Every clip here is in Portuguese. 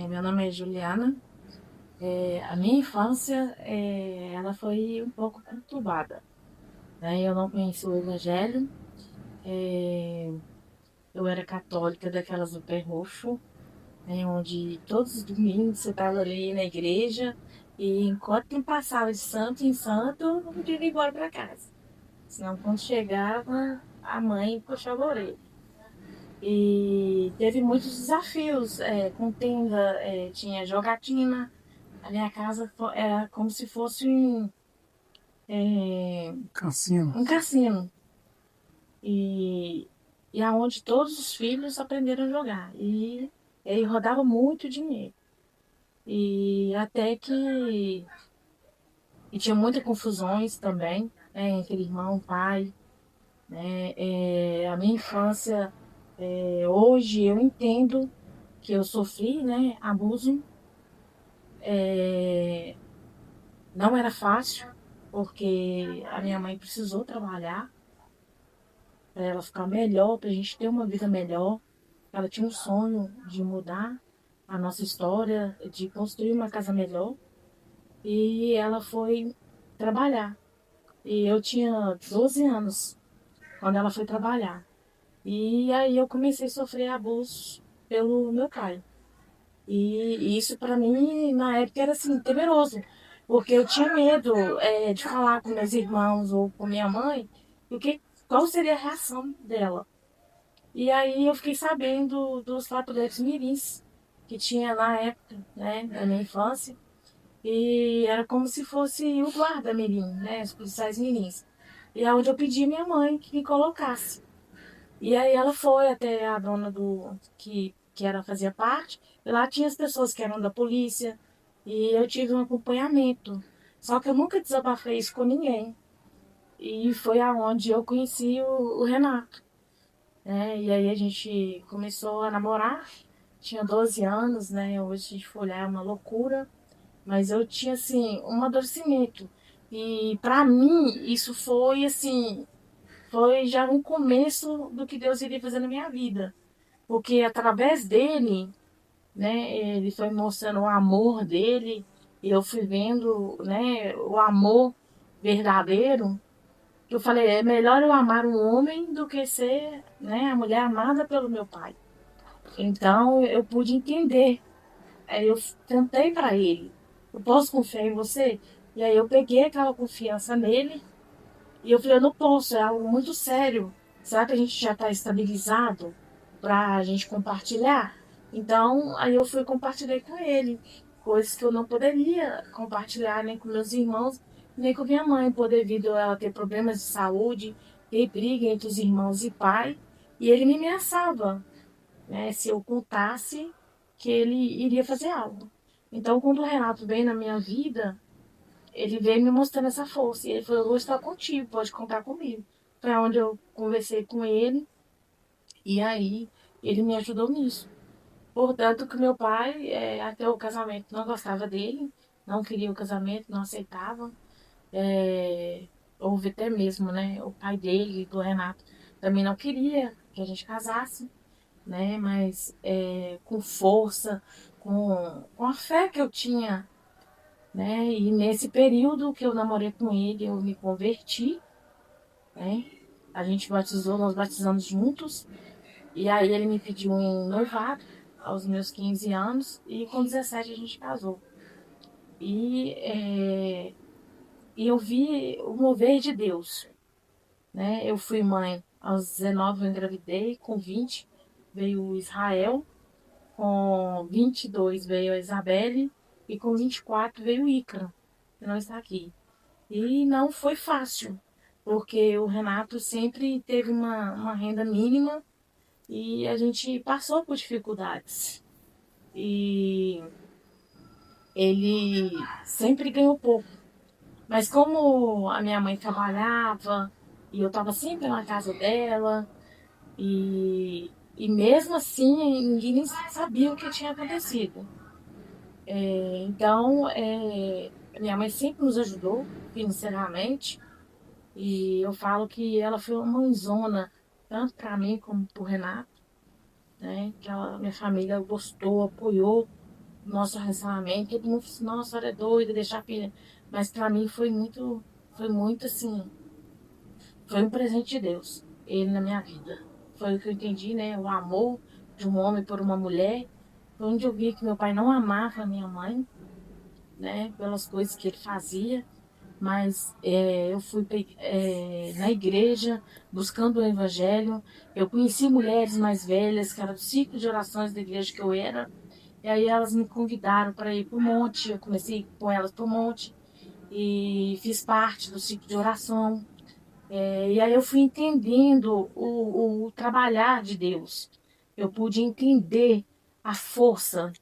Meu nome é Juliana. A minha infância, ela foi um pouco conturbada, né? Eu não conheci o Evangelho. É, eu era católica daquelas do pé roxo, né? Onde todos os domingos você estava ali na igreja e enquanto não passava de santo em santo, não podia ir embora para casa. Senão, quando chegava, a mãe puxava a orelha. E teve muitos desafios, contenda, tinha jogatina. A minha casa era como se fosse é, Cassino. um cassino. E, e aonde todos os filhos aprenderam a jogar. E rodava muito dinheiro. E até que e tinha muitas confusões também, né, entre irmão, pai. Né? A minha infância, hoje eu entendo que eu sofri, né, abuso. É, não era fácil, porque a minha mãe precisou trabalhar para ela ficar melhor, para a gente ter uma vida melhor. Ela tinha um sonho de mudar a nossa história, de construir uma casa melhor. E ela foi trabalhar. E eu tinha 12 anos quando ela foi trabalhar. E aí eu comecei a sofrer abuso pelo meu pai. E isso para mim, na época, era assim, temeroso. Porque eu tinha medo, de falar com meus irmãos ou com minha mãe, qual seria a reação dela. E aí eu fiquei sabendo dos patrulheiros mirins que tinha na época, né, da minha infância. E era como se fosse o guarda mirim, né, os policiais mirins. E é onde eu pedi à minha mãe que me colocasse. E aí ela foi até a dona que era, fazia parte, e lá tinha as pessoas que eram da polícia, e eu tive um acompanhamento. Só que eu nunca desabafei isso com ninguém. E foi aonde eu conheci o Renato, né? E aí a gente começou a namorar, tinha 12 anos, né? Hoje a gente for olhar é uma loucura, mas eu tinha assim um amadurecimento. E para mim isso foi assim, foi já um começo do que Deus iria fazer na minha vida. Porque através dele, né, ele foi mostrando o amor dele, e eu fui vendo, né, o amor verdadeiro. Eu falei, é melhor eu amar um homem do que ser, né, a mulher amada pelo meu pai. Então eu pude entender. Aí eu cantei para ele, eu posso confiar em você? E aí eu peguei aquela confiança nele e eu falei, eu não posso, é algo muito sério. Será que a gente já está estabilizado para a gente compartilhar? Então, aí eu fui e compartilhei com ele, coisas que eu não poderia compartilhar nem com meus irmãos, nem com minha mãe, por devido a ela ter problemas de saúde, ter briga entre os irmãos e pai, e ele me ameaçava, né, se eu contasse que ele iria fazer algo. Então, quando o Renato veio na minha vida, ele veio me mostrando essa força. E ele falou, eu vou estar contigo, pode contar comigo. Foi onde eu conversei com ele, e aí ele me ajudou nisso. Portanto, que meu pai, até o casamento, não gostava dele, não queria o casamento, não aceitava. Houve até mesmo, né, o pai dele, do Renato, também não queria que a gente casasse, né, mas com força, com a fé que eu tinha, né, e nesse período que eu namorei com ele, eu me converti, né, a gente batizou, nós batizamos juntos, e aí ele me pediu um noivado aos meus 15 anos, e com 17 a gente casou. E, e eu vi o mover de Deus, né? Eu fui mãe aos 19, eu engravidei, com 20 veio o Israel, com 22 veio a Isabelle, e com 24 veio o Ícaro, que não está aqui. E não foi fácil, porque o Renato sempre teve uma renda mínima e a gente passou por dificuldades. E ele sempre ganhou pouco. Mas como a minha mãe trabalhava e eu estava sempre na casa dela, e mesmo assim ninguém nem sabia o que tinha acontecido. Então, minha mãe sempre nos ajudou financeiramente. E eu falo que ela foi uma mãezona, tanto para mim como para o Renato, né? Que minha família gostou, apoiou. nosso relacionamento, todo mundo falou assim, nossa, a senhora é doida, deixar a filha. Mas para mim foi muito assim, foi um presente de Deus, ele na minha vida. Foi o que eu entendi, né? O amor de um homem por uma mulher. Foi onde eu vi que meu pai não amava a minha mãe, né? Pelas coisas que ele fazia. Mas eu fui na igreja buscando o evangelho. Eu conheci mulheres mais velhas, que eram do ciclo de orações da igreja que eu era. E aí elas me convidaram para ir para o monte. Eu comecei com elas para o monte e fiz parte do ciclo de oração. E aí eu fui entendendo o trabalhar de Deus. Eu pude entender a força.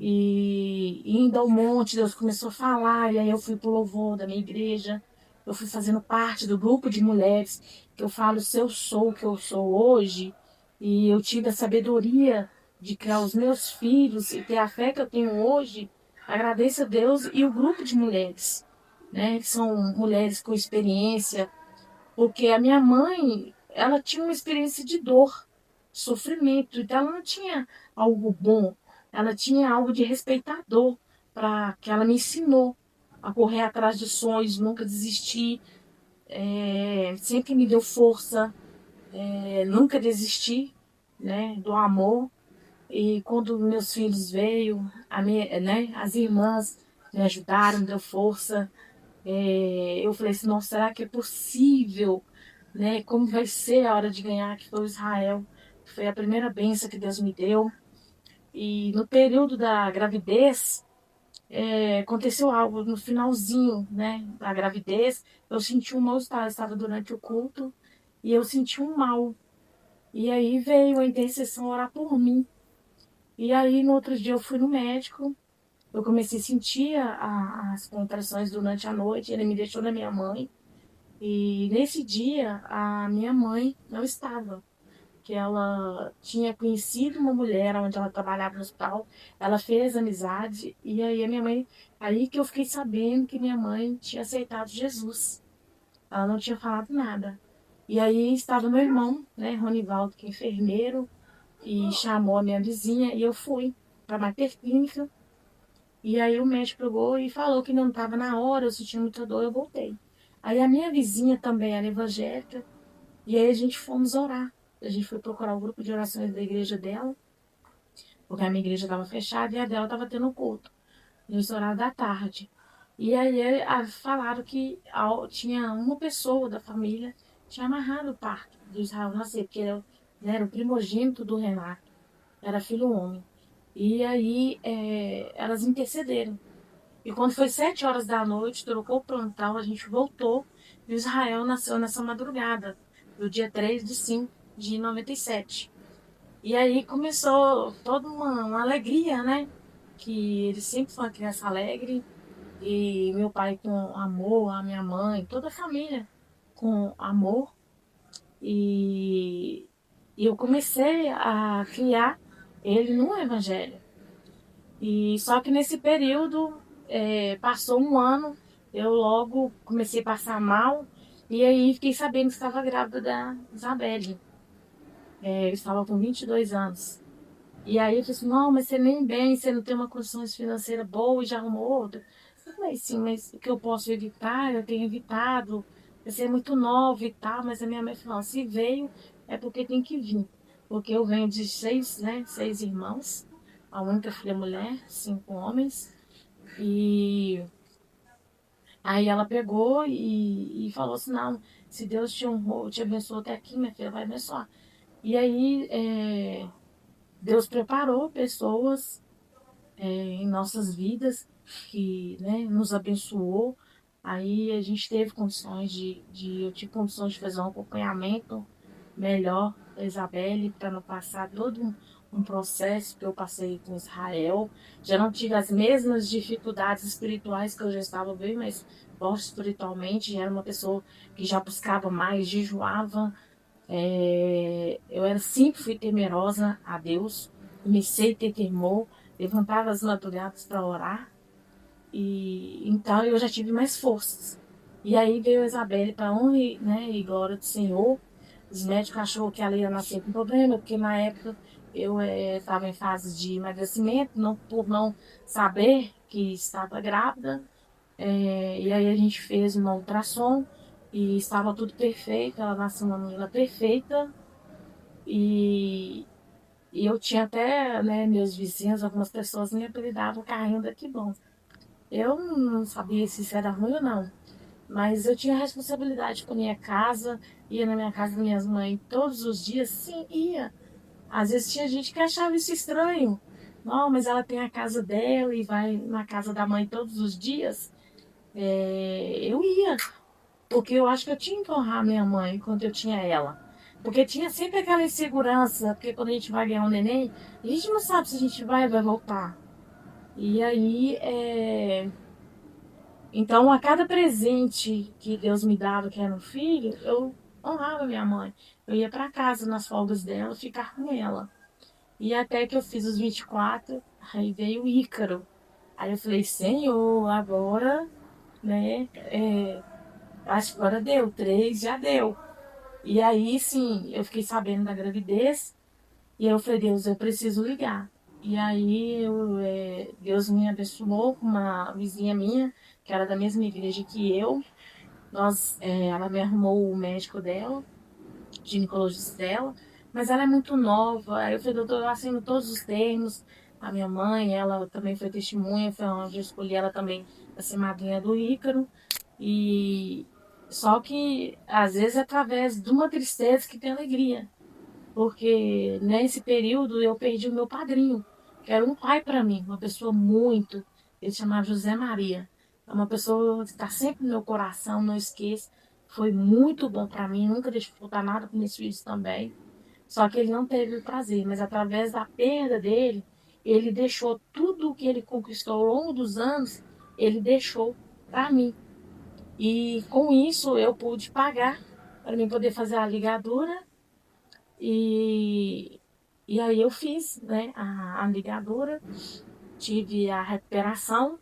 E indo ao monte, Deus começou a falar, e aí eu fui pro louvor da minha igreja. Eu fui fazendo parte do grupo de mulheres que eu falo, se eu sou o que eu sou hoje, e eu tive a sabedoria de criar os meus filhos e ter a fé que eu tenho hoje, agradeço a Deus e o grupo de mulheres, né, que são mulheres com experiência, porque a minha mãe, ela tinha uma experiência de dor, sofrimento, então ela não tinha algo bom, ela tinha algo de respeitador, para que ela me ensinou a correr atrás de sonhos, nunca desistir, sempre me deu força, nunca desistir, né, do amor. E quando meus filhos veio, né, as irmãs me ajudaram, me deu força. Eu falei assim, nossa, será que é possível, né? Como vai ser a hora de ganhar, que foi o Israel, que foi a primeira bênção que Deus me deu. E no período da gravidez, aconteceu algo no finalzinho, né, da gravidez. Eu senti um mal-estar, eu estava durante o culto e eu senti um mal. E aí veio a intercessão orar por mim. E aí no outro dia eu fui no médico, eu comecei a sentir as contrações durante a noite, ele me deixou na minha mãe. E nesse dia, a minha mãe não estava, que ela tinha conhecido uma mulher onde ela trabalhava no hospital, ela fez amizade, e aí a minha mãe, aí que eu fiquei sabendo que minha mãe tinha aceitado Jesus. Ela não tinha falado nada. E aí estava meu irmão, né, Ronivaldo, que é enfermeiro, e chamou a minha vizinha, e eu fui para a mater clínica, e aí o médico pegou e falou que não estava na hora, eu senti muita dor, eu voltei. Aí a minha vizinha também era evangélica, e aí a gente fomos orar. A gente foi procurar o grupo de orações da igreja dela, porque a minha igreja estava fechada e a dela estava tendo culto, nesse horário da tarde. E aí falaram que tinha uma pessoa da família que tinha amarrado o parto do Israel nascer, porque ele era o primogênito do Renato, era filho homem. E aí elas intercederam. E quando foi 7 horas da noite, trocou o plantão, a gente voltou e o Israel nasceu nessa madrugada, no dia 3 de 5 de 97. E aí começou toda uma alegria, né? Que ele sempre foi uma criança alegre. E meu pai com amor, a minha mãe, toda a família com amor. E, e eu comecei a criar ele no Evangelho. E só que nesse período, passou um ano, eu logo comecei a passar mal, e aí fiquei sabendo que estava grávida da Isabelle. Eu estava com 22 anos. E aí eu falei assim, não, mas você nem bem, você não tem uma condição financeira boa e já arrumou outra. Eu falei, sim, mas o que eu posso evitar, eu tenho evitado. Você é muito nova e tal, mas a minha mãe falou, se veio, é porque tem que vir. Porque eu venho de seis, né, 6 irmãos, a única filha mulher, 5 homens. E aí ela pegou e falou assim, não, se Deus te honrou, te abençoou até aqui, minha filha, vai abençoar. E aí Deus preparou pessoas em nossas vidas que, né, nos abençoou. Aí a gente teve condições eu tive condições de fazer um acompanhamento melhor da Isabelle para não passar todo um processo que eu passei com Israel. Já não tive as mesmas dificuldades espirituais que eu já estava bem mais forte espiritualmente. Já era uma pessoa que já buscava mais, jejuava. Eu sempre fui temerosa a Deus, comecei a ter temor, levantava as madrugadas para orar, e então eu já tive mais forças. E aí veio a Isabelle para honra, né, e glória do Senhor. Os médicos acharam que ela ia nascer com problema, porque na época eu estava em fase de emagrecimento, não, por não saber que estava grávida. E aí a gente fez uma ultrassom e estava tudo perfeito. Ela nasceu uma menina perfeita. E, e eu tinha até, né, meus vizinhos, algumas pessoas me apelidavam carrinho da Que Bom. Eu não sabia se isso era ruim ou não. Mas eu tinha responsabilidade com a minha casa, ia na minha casa das minhas mães todos os dias, sim, ia. Às vezes tinha gente que achava isso estranho. Não, mas ela tem a casa dela e vai na casa da mãe todos os dias. Eu ia, porque eu acho que eu tinha que honrar minha mãe enquanto eu tinha ela. Porque tinha sempre aquela insegurança, porque quando a gente vai ganhar um neném, a gente não sabe se a gente vai voltar. E aí, então, a cada presente que Deus me dava, que era um filho, eu honrava minha mãe. Eu ia para casa nas folgas dela, ficar com ela. E até que eu fiz os 24, aí veio o Ícaro. Aí eu falei, Senhor, agora, né? Acho que agora deu, 3 já deu. E aí, sim, eu fiquei sabendo da gravidez. E aí eu falei, Deus, eu preciso ligar. E aí Deus me abençoou com uma vizinha minha, que era da mesma igreja que eu. Ela me arrumou o médico dela, o ginecologista dela, mas ela é muito nova. Aí eu falei, doutor, eu assino todos os termos. A minha mãe, ela também foi testemunha, foi onde eu escolhi ela também para ser madrinha do Ícaro. E só que às vezes é através de uma tristeza que tem alegria. Porque nesse período eu perdi o meu padrinho, que era um pai para mim, uma pessoa muito. Ele chamava José Maria. É uma pessoa que está sempre no meu coração, não esqueço. Foi muito bom para mim, nunca deixei faltar nada para meus filhos também. Só que ele não teve o prazer, mas através da perda dele, ele deixou tudo o que ele conquistou ao longo dos anos, ele deixou para mim. E com isso eu pude pagar para mim poder fazer a ligadura e, e aí eu fiz, né, a ligadura, tive a recuperação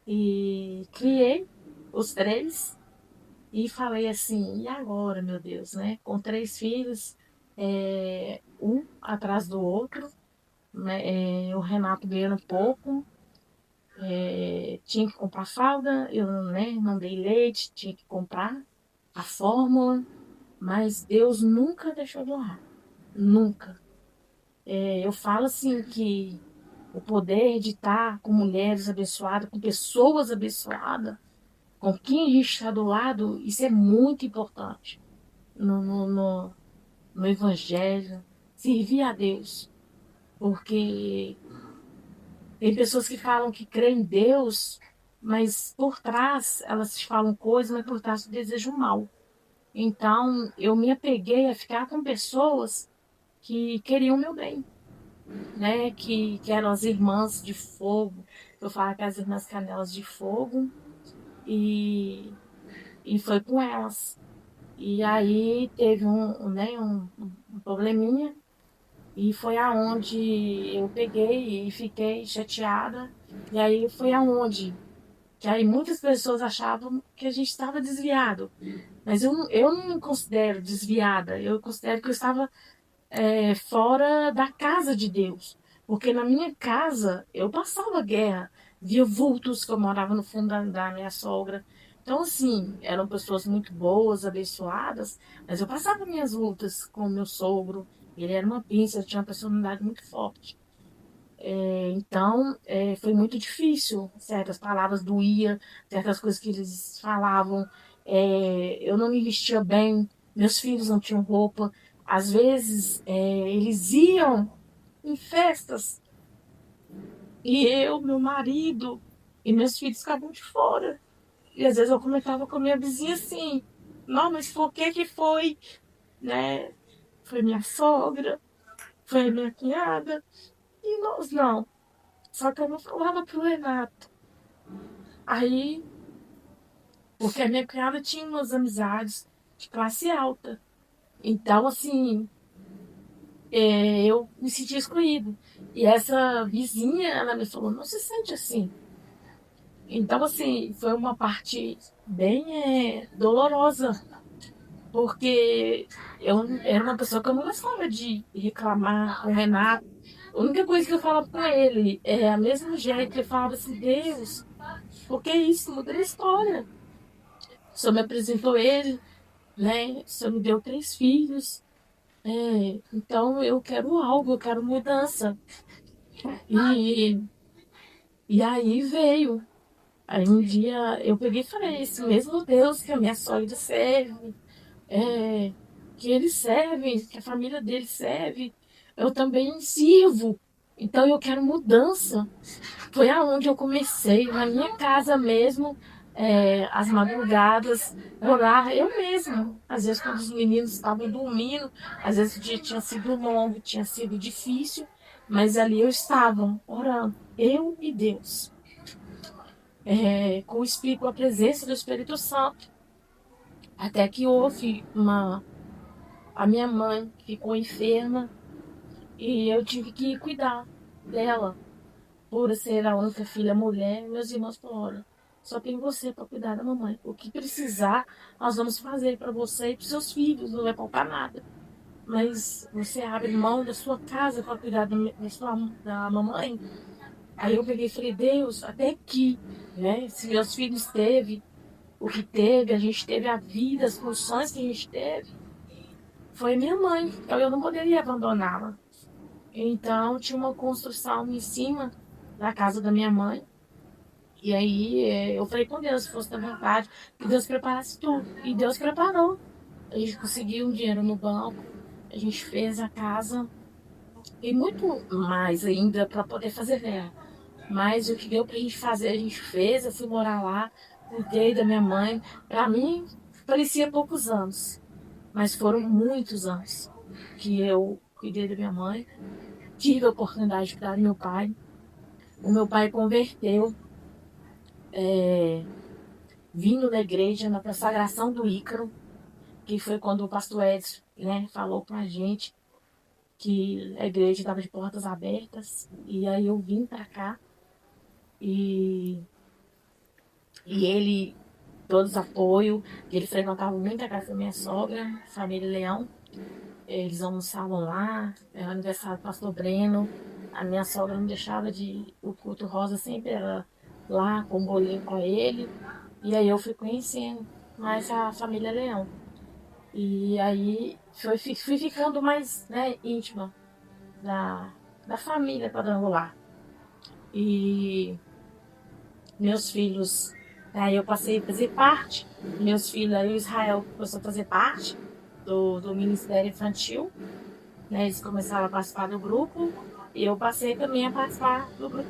e criei os 3 e falei assim, e agora, meu Deus, né? Com 3 filhos, um atrás do outro, né? O Renato ganhando pouco, tinha que comprar fralda, eu, né, não dei leite, tinha que comprar a fórmula, mas Deus nunca deixou de honrar, nunca. Eu falo assim que o poder de estar com mulheres abençoadas, com pessoas abençoadas, com quem a gente está do lado, isso é muito importante no, no, no, no Evangelho, servir a Deus. Porque tem pessoas que falam que creem em Deus, mas por trás elas falam coisas, mas por trás desejam mal. Então eu me apeguei a ficar com pessoas que queriam o meu bem, né? Que eram as irmãs de fogo. Eu falo que as irmãs canelas de fogo. E, e foi com elas. E aí teve né, um probleminha. E foi aonde eu peguei e fiquei chateada. E aí foi aonde. Que aí muitas pessoas achavam que a gente estava desviado. Mas eu não me considero desviada. Eu considero que eu estava fora da casa de Deus. Porque na minha casa eu passava guerra, via vultos, que eu morava no fundo da minha sogra. Então, assim, eram pessoas muito boas, abençoadas, mas eu passava minhas lutas com o meu sogro. Ele era uma pinça, tinha uma personalidade muito forte. Então, foi muito difícil. Certas palavras doía, certas coisas que eles falavam. Eu não me vestia bem, meus filhos não tinham roupa. Às vezes, eles iam em festas e eu, meu marido e meus filhos ficavam de fora. E às vezes eu comentava com a minha vizinha assim: não, mas por que que foi, né? Foi minha sogra, foi minha cunhada, e nós não. Só que eu não falava pro Renato. Aí, porque a minha cunhada tinha umas amizades de classe alta. Então, assim, eu me senti excluído. E essa vizinha, ela me falou, não se sente assim. Então, assim, foi uma parte bem dolorosa. porque eu era uma pessoa que eu não gostava de reclamar com o Renato. A única coisa que eu falava com ele é a mesmo jeito que eu falava assim, Deus, por que isso? Muda a história. O Senhor me apresentou ele, né? O Senhor me deu 3 filhos. Então eu quero algo, eu quero mudança. E, e aí veio. Aí um dia eu peguei e falei, esse mesmo Deus que a minha sogra serve, é, que ele serve, que a família dele serve, eu também sirvo. Então eu quero mudança. Foi aonde eu comecei, na minha casa mesmo, às madrugadas, orar eu mesma. Às vezes quando os meninos estavam dormindo, às vezes o dia tinha sido longo, tinha sido difícil, mas ali eu estava orando, eu e Deus. Com o Espírito, com a presença do Espírito Santo. Até que houve a minha mãe ficou enferma e eu tive que cuidar dela. Por ser a única filha mulher, meus irmãos falaram, olha, só tem você para cuidar da mamãe. O que precisar, nós vamos fazer para você e para seus filhos, não vai faltar nada. Mas você abre mão da sua casa para cuidar da mamãe. Aí eu peguei e falei, Deus, até aqui, né? Se meus filhos teve o que teve, a gente teve a vida, as funções que a gente teve, foi minha mãe. Então eu não poderia abandoná-la. Então tinha uma construção em cima da casa da minha mãe. E aí eu falei com Deus, se fosse da vontade, que Deus preparasse tudo. E Deus preparou. A gente conseguiu um dinheiro no banco, a gente fez a casa e muito mais ainda para poder fazer dela. Mas o que deu pra gente fazer, a gente fez. Eu fui morar lá, cuidei da minha mãe. Pra mim, parecia poucos anos, mas foram muitos anos que eu cuidei da minha mãe. Tive a oportunidade de cuidar do meu pai. O meu pai converteu, vindo da igreja, na consagração do Ícaro, que foi quando o pastor Edson, né, falou pra gente que a igreja estava de portas abertas. E aí eu vim pra cá e, e ele, todos apoio, ele frequentava muito a casa da minha sogra, família Leão. Eles almoçavam lá, era o aniversário do pastor Breno. A minha sogra não deixava de. O culto rosa sempre era lá, com um bolinho com ele. E aí eu fui conhecendo mais a família Leão. E aí fui ficando mais, né, íntima da família quadrangular. E meus filhos, aí eu passei a fazer parte. Meus filhos, aí o Israel começou a fazer parte do Ministério Infantil. Né, eles começaram a participar do grupo e eu passei também a participar do grupo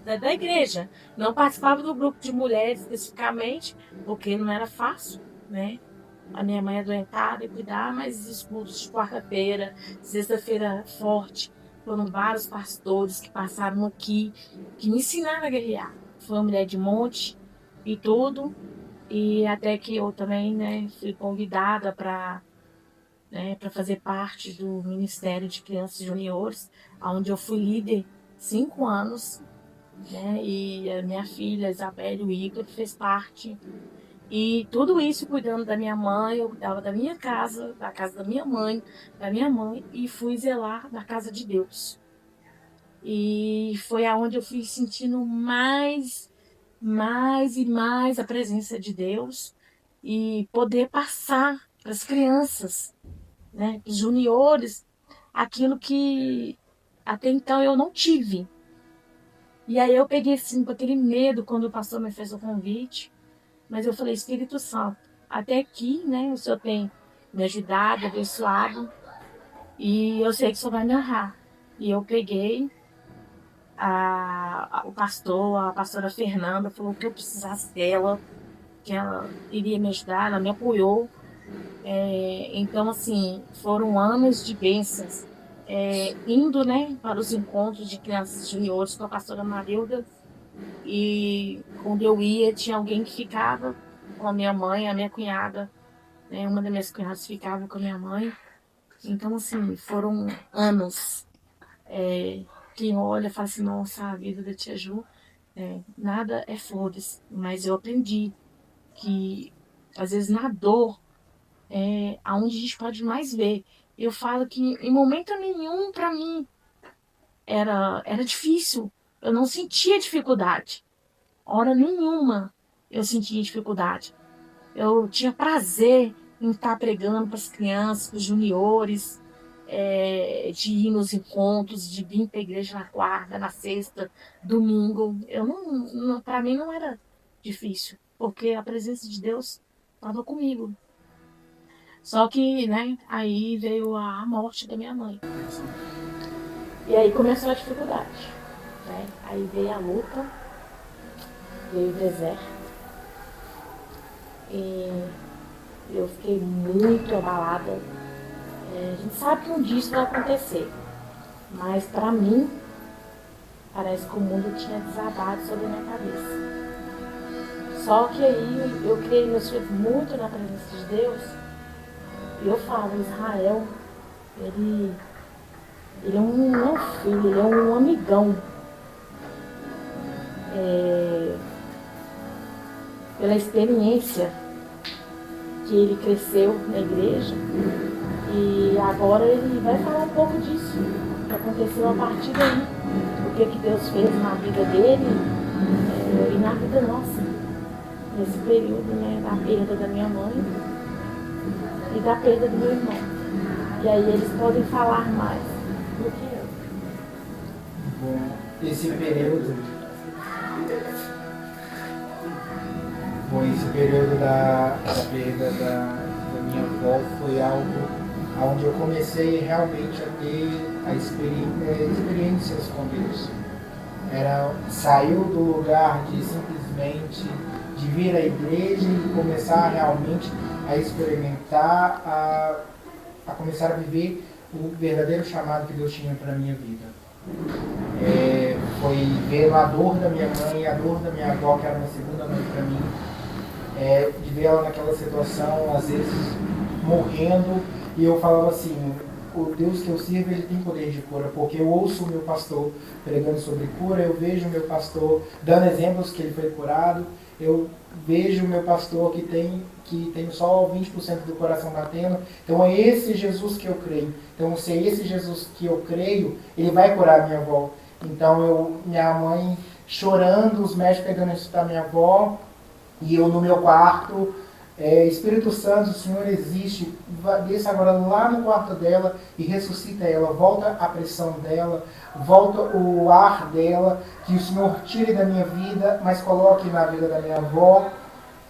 da igreja. Não participava do grupo de mulheres especificamente, porque não era fácil, né? A minha mãe é adoentada e cuidar, mas os cultos de quarta-feira, sexta-feira forte, foram vários pastores que passaram aqui, que me ensinaram a guerrear. Foi uma mulher de monte e tudo, e até que eu também, né, fui convidada para, né, para fazer parte do Ministério de Crianças e Juniores, onde eu fui líder 5 anos, né, e a minha filha Isabelle, o Igor, fez parte. E tudo isso cuidando da minha mãe, eu cuidava da minha casa, da casa da minha mãe, e fui zelar da casa de Deus. E foi aonde eu fui sentindo mais e mais a presença de Deus e poder passar para as crianças, né, os juniores, aquilo que até então eu não tive. E aí eu peguei assim, com aquele medo quando o pastor me fez o convite, mas eu falei, Espírito Santo, até aqui, né, o Senhor tem me ajudado, abençoado, e eu sei que o Senhor vai me honrar. E eu peguei o pastor, a pastora Fernanda, falou que eu precisasse dela, que ela iria me ajudar, ela me apoiou. Então, assim, foram anos de bênçãos. Indo, né, para os encontros de crianças juniores com a pastora Marilda. E quando eu ia, tinha alguém que ficava com a minha mãe, a minha cunhada, né, uma das minhas cunhadas ficava com a minha mãe. Então, assim, foram anos. Quem olha fala assim, nossa, a vida da tia Ju, nada é flores. Mas eu aprendi que, às vezes, na dor, aonde a gente pode mais ver. Eu falo que em momento nenhum para mim era difícil. Eu não sentia dificuldade. Hora nenhuma eu sentia dificuldade. Eu tinha prazer em estar pregando para as crianças, para os juniores, de ir nos encontros, de vir para a igreja na quarta, na sexta, domingo. Eu não, para mim não era difícil, porque a presença de Deus estava comigo. Só que, né, aí veio a morte da minha mãe. E aí começou a dificuldade, né? Aí veio a luta, veio o deserto. E eu fiquei muito abalada. A gente sabe que um dia isso vai acontecer, mas para mim parece que o mundo tinha desabado sobre a minha cabeça. Só que aí eu criei meus filhos muito na presença de Deus. E eu falo, Israel, ele é um meu filho, ele é um amigão. Pela experiência que ele cresceu na igreja. E agora ele vai falar um pouco disso, que aconteceu a partir daí, o que Deus fez na vida dele e na vida nossa, nesse período, né, da perda da minha mãe e da perda do meu irmão. E aí eles podem falar mais do que eu. Bom, esse período da perda da minha avó foi algo onde eu comecei realmente a ter experiências com Deus. Saiu do lugar de simplesmente de vir à igreja e começar realmente a experimentar, a começar a viver o verdadeiro chamado que Deus tinha para a minha vida. Foi ver a dor da minha mãe e a dor da minha avó, que era uma segunda mãe para mim, de ver ela naquela situação, às vezes morrendo. E eu falava assim, o Deus que eu sirvo, ele tem poder de cura, porque eu ouço o meu pastor pregando sobre cura, eu vejo o meu pastor dando exemplos que ele foi curado, eu vejo o meu pastor que tem só 20% do coração batendo. Então é esse Jesus que eu creio. Então se é esse Jesus que eu creio, ele vai curar a minha avó. Então minha mãe chorando, os médicos pegando isso da minha avó, e eu no meu quarto, Espírito Santo, o Senhor existe, desça agora lá no quarto dela e ressuscita ela, volta a pressão dela, volta o ar dela, que o Senhor tire da minha vida, mas coloque na vida da minha avó.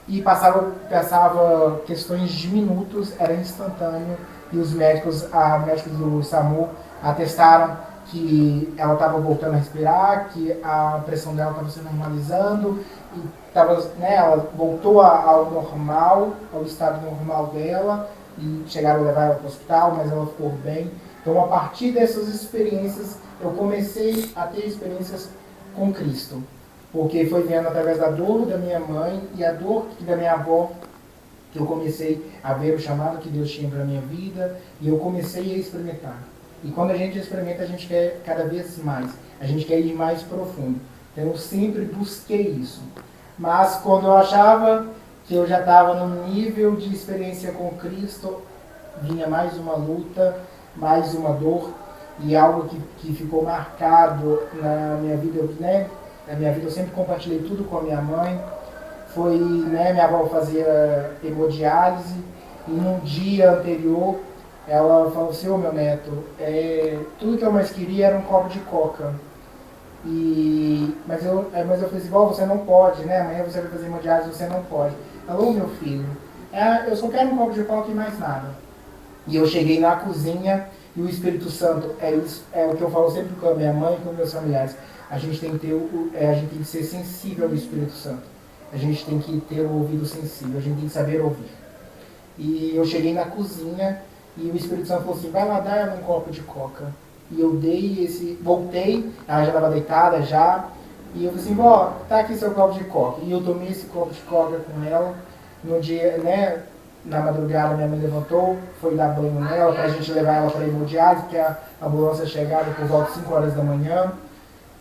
E passava questões de minutos, era instantâneo, e os médicos do SAMU atestaram que ela estava voltando a respirar, que a pressão dela estava se normalizando, e ela voltou ao normal, ao estado normal dela, e chegaram a levar ela para o hospital, mas ela ficou bem. Então, a partir dessas experiências, eu comecei a ter experiências com Cristo, porque foi vendo através da dor da minha mãe e a dor da minha avó que eu comecei a ver o chamado que Deus tinha para a minha vida, e eu comecei a experimentar. E quando a gente experimenta, a gente quer cada vez mais, a gente quer ir mais profundo. Então eu sempre busquei isso. Mas quando eu achava que eu já estava num nível de experiência com Cristo, vinha mais uma luta, mais uma dor, e algo que ficou marcado na minha vida, eu sempre compartilhei tudo com a minha mãe. Foi, minha avó fazia hemodiálise, e num dia anterior ela falou assim, meu neto, tudo que eu mais queria era um copo de coca. Mas eu falei assim, você não pode, amanhã você vai fazer hemodiálise, você não pode. Alô, meu filho, eu só quero um copo de coca e mais nada. E eu cheguei na cozinha, e o Espírito Santo, é o que eu falo sempre com a minha mãe e com meus familiares, a gente tem que ser sensível ao Espírito Santo. A gente tem que ter o ouvido sensível, a gente tem que saber ouvir. E eu cheguei na cozinha e o Espírito Santo falou assim, vai lá dar ela um copo de coca. E eu voltei, ela já estava deitada já, e eu falei assim, vó, tá aqui seu copo de coca. E eu tomei esse copo de coca com ela. No dia, na madrugada minha mãe levantou, foi dar banho nela pra gente levar ela para hemodiálise, porque a ambulância chegava por volta de 5 horas da manhã.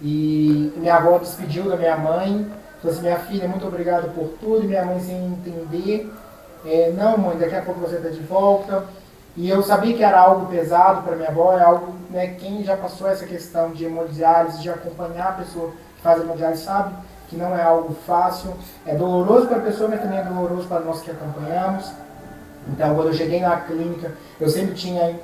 E minha avó despediu da minha mãe, falou assim, minha filha, muito obrigado por tudo. E minha mãe, sem entender, Não, mãe, daqui a pouco você está de volta. E eu sabia que era algo pesado para minha avó, é algo, né, quem já passou essa questão de hemodiálise, de acompanhar a pessoa que faz hemodiálise, sabe que não é algo fácil. É doloroso para a pessoa, mas também é doloroso para nós que acompanhamos. Então, quando eu cheguei na clínica, eu sempre tinha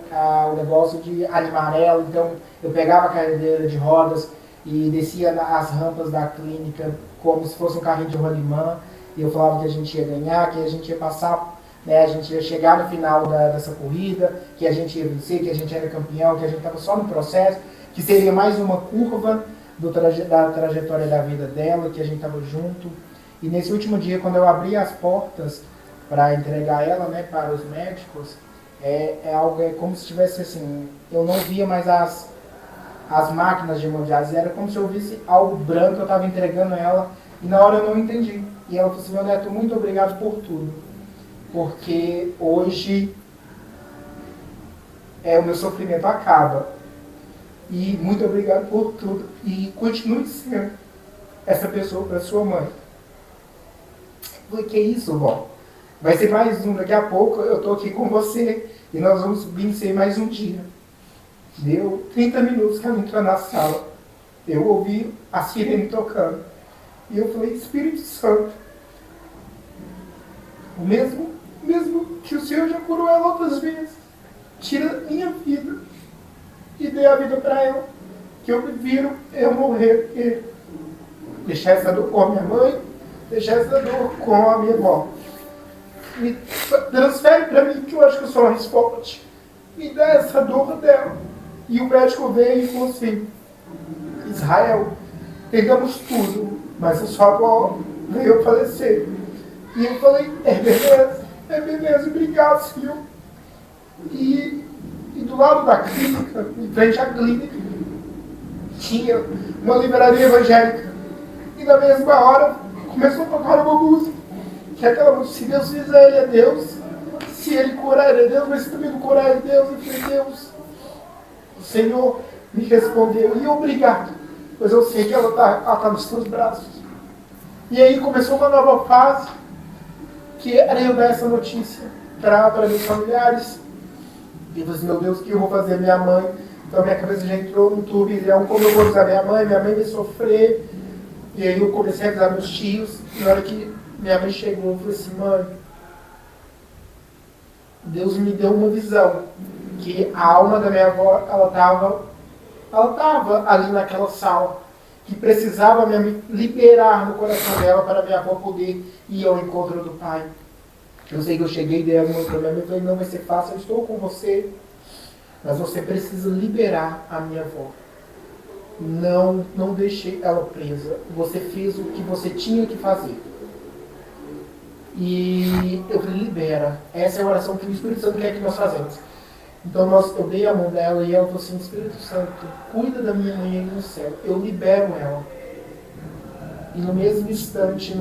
o negócio de amarelo, então eu pegava a cadeira de rodas e descia as rampas da clínica como se fosse um carrinho de rolimã, e eu falava que a gente ia ganhar, que a gente ia passar, né, a gente ia chegar no final dessa corrida, que a gente ia vencer, que a gente era campeão, que a gente estava só no processo, que seria mais uma curva da trajetória da vida dela, que a gente estava junto. E nesse último dia, quando eu abri as portas para entregar ela, né, para os médicos, algo, como se tivesse assim, eu não via mais as máquinas de hemodiálise, era como se eu visse algo branco, eu estava entregando ela, e na hora eu não entendi. E ela falou assim: meu neto, muito obrigado por tudo, porque hoje o meu sofrimento acaba. E muito obrigado por tudo, e continue sendo essa pessoa para sua mãe. Eu falei: que isso, vó? Vai ser mais um, daqui a pouco eu estou aqui com você e nós vamos vencer mais um dia. Deu 30 minutos que ela entrou na sala, eu ouvi a sirene tocando, e eu falei: Espírito Santo, o mesmo que o Senhor já curou ela outras vezes, tira minha vida e dê a vida para ela, que eu prefiro eu morrer e deixar essa dor com a minha mãe, deixar essa dor com a minha avó. Me transfere para mim, que eu acho que eu sou uma resposta. Me dá essa dor dela. E o médico veio e falou assim: Israel, pegamos tudo, mas a sua avó veio a falecer. E eu falei: é beleza, obrigado, senhor. E do lado da clínica, em frente à clínica, tinha uma livraria evangélica. E na mesma hora começou a tocar uma música, que é aquela música: se Deus fizer, ele é Deus. Se ele curar, ele é Deus. Mas se também não curar, ele é Deus. Eu falei: Deus, o Senhor me respondeu, e obrigado, pois eu sei que ela tá nos seus braços. E aí começou uma nova fase, que era eu dar essa notícia para meus familiares. E eu falei assim: meu Deus, o que eu vou fazer? Minha mãe, então minha cabeça já entrou num turbilhão, como eu vou avisar minha mãe vai sofrer. E aí eu comecei a avisar meus tios, e na hora que minha mãe chegou, eu falei assim: mãe, Deus me deu uma visão, que a alma da minha avó, ela estava ali naquela sala, que precisava me liberar no coração dela para minha avó poder ir ao encontro do Pai. Eu sei que eu cheguei, dei alguma coisa para minha mãe, falei: não vai ser fácil, eu estou com você, mas você precisa liberar a minha avó. Não deixei ela presa. Você fez o que você tinha que fazer. E eu falei: libera. Essa é a oração que o Espírito Santo quer que nós fazemos. Então eu dei a mão dela e ela falou assim: Espírito Santo, cuida da minha mãe aí no céu. Eu libero ela. E no mesmo instante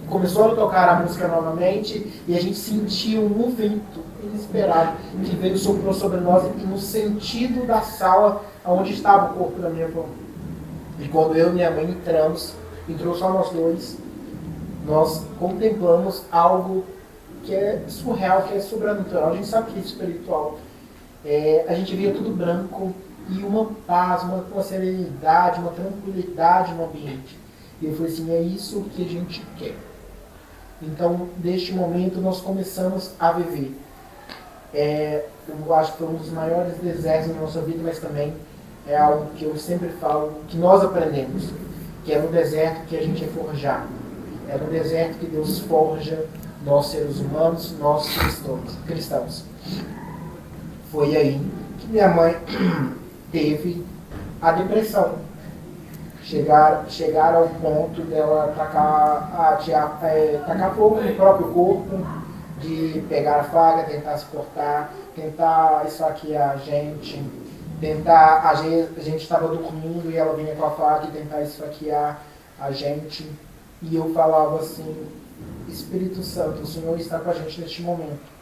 começou a tocar a música novamente, e a gente sentiu um vento inesperado que veio, soprou sobre nós e no sentido da sala onde estava o corpo da minha avó. E quando eu e minha mãe entrou só nós dois, nós contemplamos algo que é surreal, que é sobrenatural. A gente sabe que é espiritual. A gente via tudo branco e uma paz, uma serenidade, uma tranquilidade no ambiente. E eu falei assim: é isso que a gente quer. Então, neste momento, nós começamos a viver. Eu acho que foi um dos maiores desertos da nossa vida, mas também é algo que eu sempre falo, que nós aprendemos, que é no deserto que a gente é forjado. É no deserto que Deus forja nós, seres humanos, nós cristãos. Foi aí que minha mãe teve a depressão. Chegar ao ponto dela tacar fogo no próprio corpo, de pegar a faca, tentar se cortar, tentar esfaquear a gente, a gente estava dormindo e ela vinha com a faca e tentar esfaquear a gente. E eu falava assim: Espírito Santo, o Senhor está com a gente neste momento.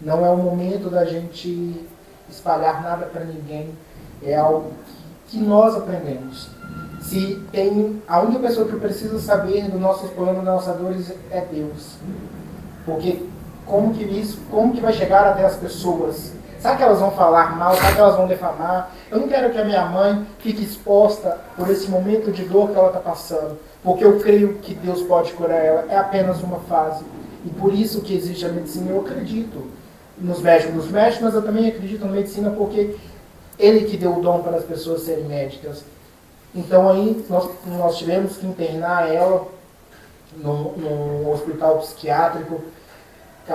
Não é o momento da gente espalhar nada para ninguém, é algo que nós aprendemos. Se tem a única pessoa que precisa saber dos nossos problemas, das nossas dores, é Deus. Porque como que vai chegar até as pessoas? Será que elas vão falar mal? Será que elas vão defamar? Eu não quero que a minha mãe fique exposta por esse momento de dor que ela está passando, porque eu creio que Deus pode curar ela. É apenas uma fase. E por isso que existe a medicina. Eu acredito nos médicos, mas eu também acredito na medicina porque Ele que deu o dom para as pessoas serem médicas. Então aí nós tivemos que internar ela no hospital psiquiátrico,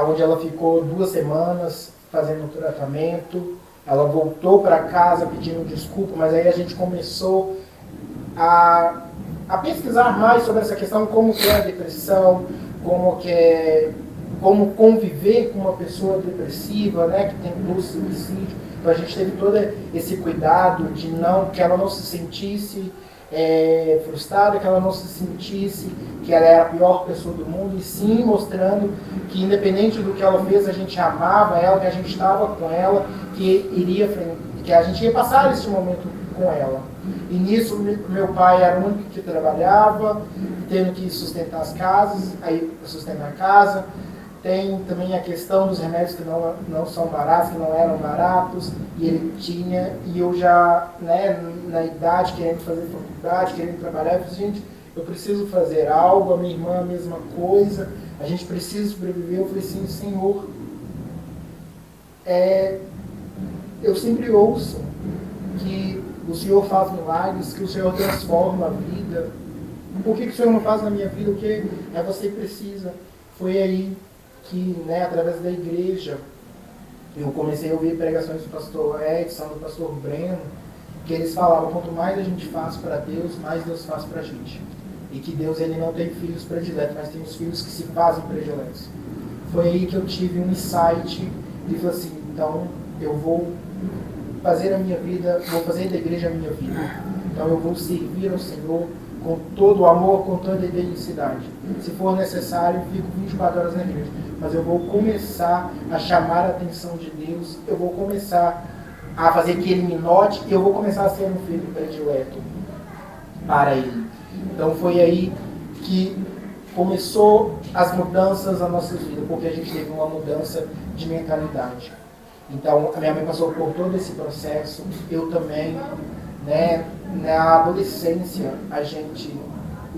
onde ela ficou 2 semanas fazendo tratamento. Ela voltou para casa pedindo desculpa, mas aí a gente começou a pesquisar mais sobre essa questão, como que é a depressão, como conviver com uma pessoa depressiva, né, que tem suicídio. Então a gente teve todo esse cuidado de que ela não se sentisse frustrada, que ela não se sentisse que ela era a pior pessoa do mundo, e sim mostrando que independente do que ela fez, a gente amava ela, que a gente estava com ela, que a gente ia passar esse momento com ela. E nisso meu pai era o único que trabalhava, tendo que sustentar as casas, aí sustentar a casa. Tem também a questão dos remédios que não são baratos, que não eram baratos, e ele tinha, e eu já, né, na idade, querendo fazer faculdade, querendo trabalhar, eu falei, gente, eu preciso fazer algo, a minha irmã a mesma coisa, a gente precisa sobreviver. Eu falei assim, Senhor, eu sempre ouço que o Senhor faz milagres, que o Senhor transforma a vida. Por que o Senhor não faz na minha vida o que você precisa? Foi aí que, né, através da igreja, eu comecei a ouvir pregações do pastor Edson, do pastor Breno, que eles falavam, quanto mais a gente faz para Deus, mais Deus faz para a gente. E que Deus, ele não tem filhos prediletos, mas tem os filhos que se fazem prediletos. Foi aí que eu tive um insight e falei assim, então eu vou fazer a minha vida, vou fazer da igreja a minha vida. Então eu vou servir ao Senhor com todo o amor, com toda a intensidade. Se for necessário, fico 24 horas na igreja. Mas eu vou começar a chamar a atenção de Deus, eu vou começar a fazer que Ele me note, e eu vou começar a ser um filho predileto para Ele. Então foi aí que começou as mudanças nas nossas vidas, porque a gente teve uma mudança de mentalidade. Então a minha mãe passou por todo esse processo, eu também, né? Na adolescência,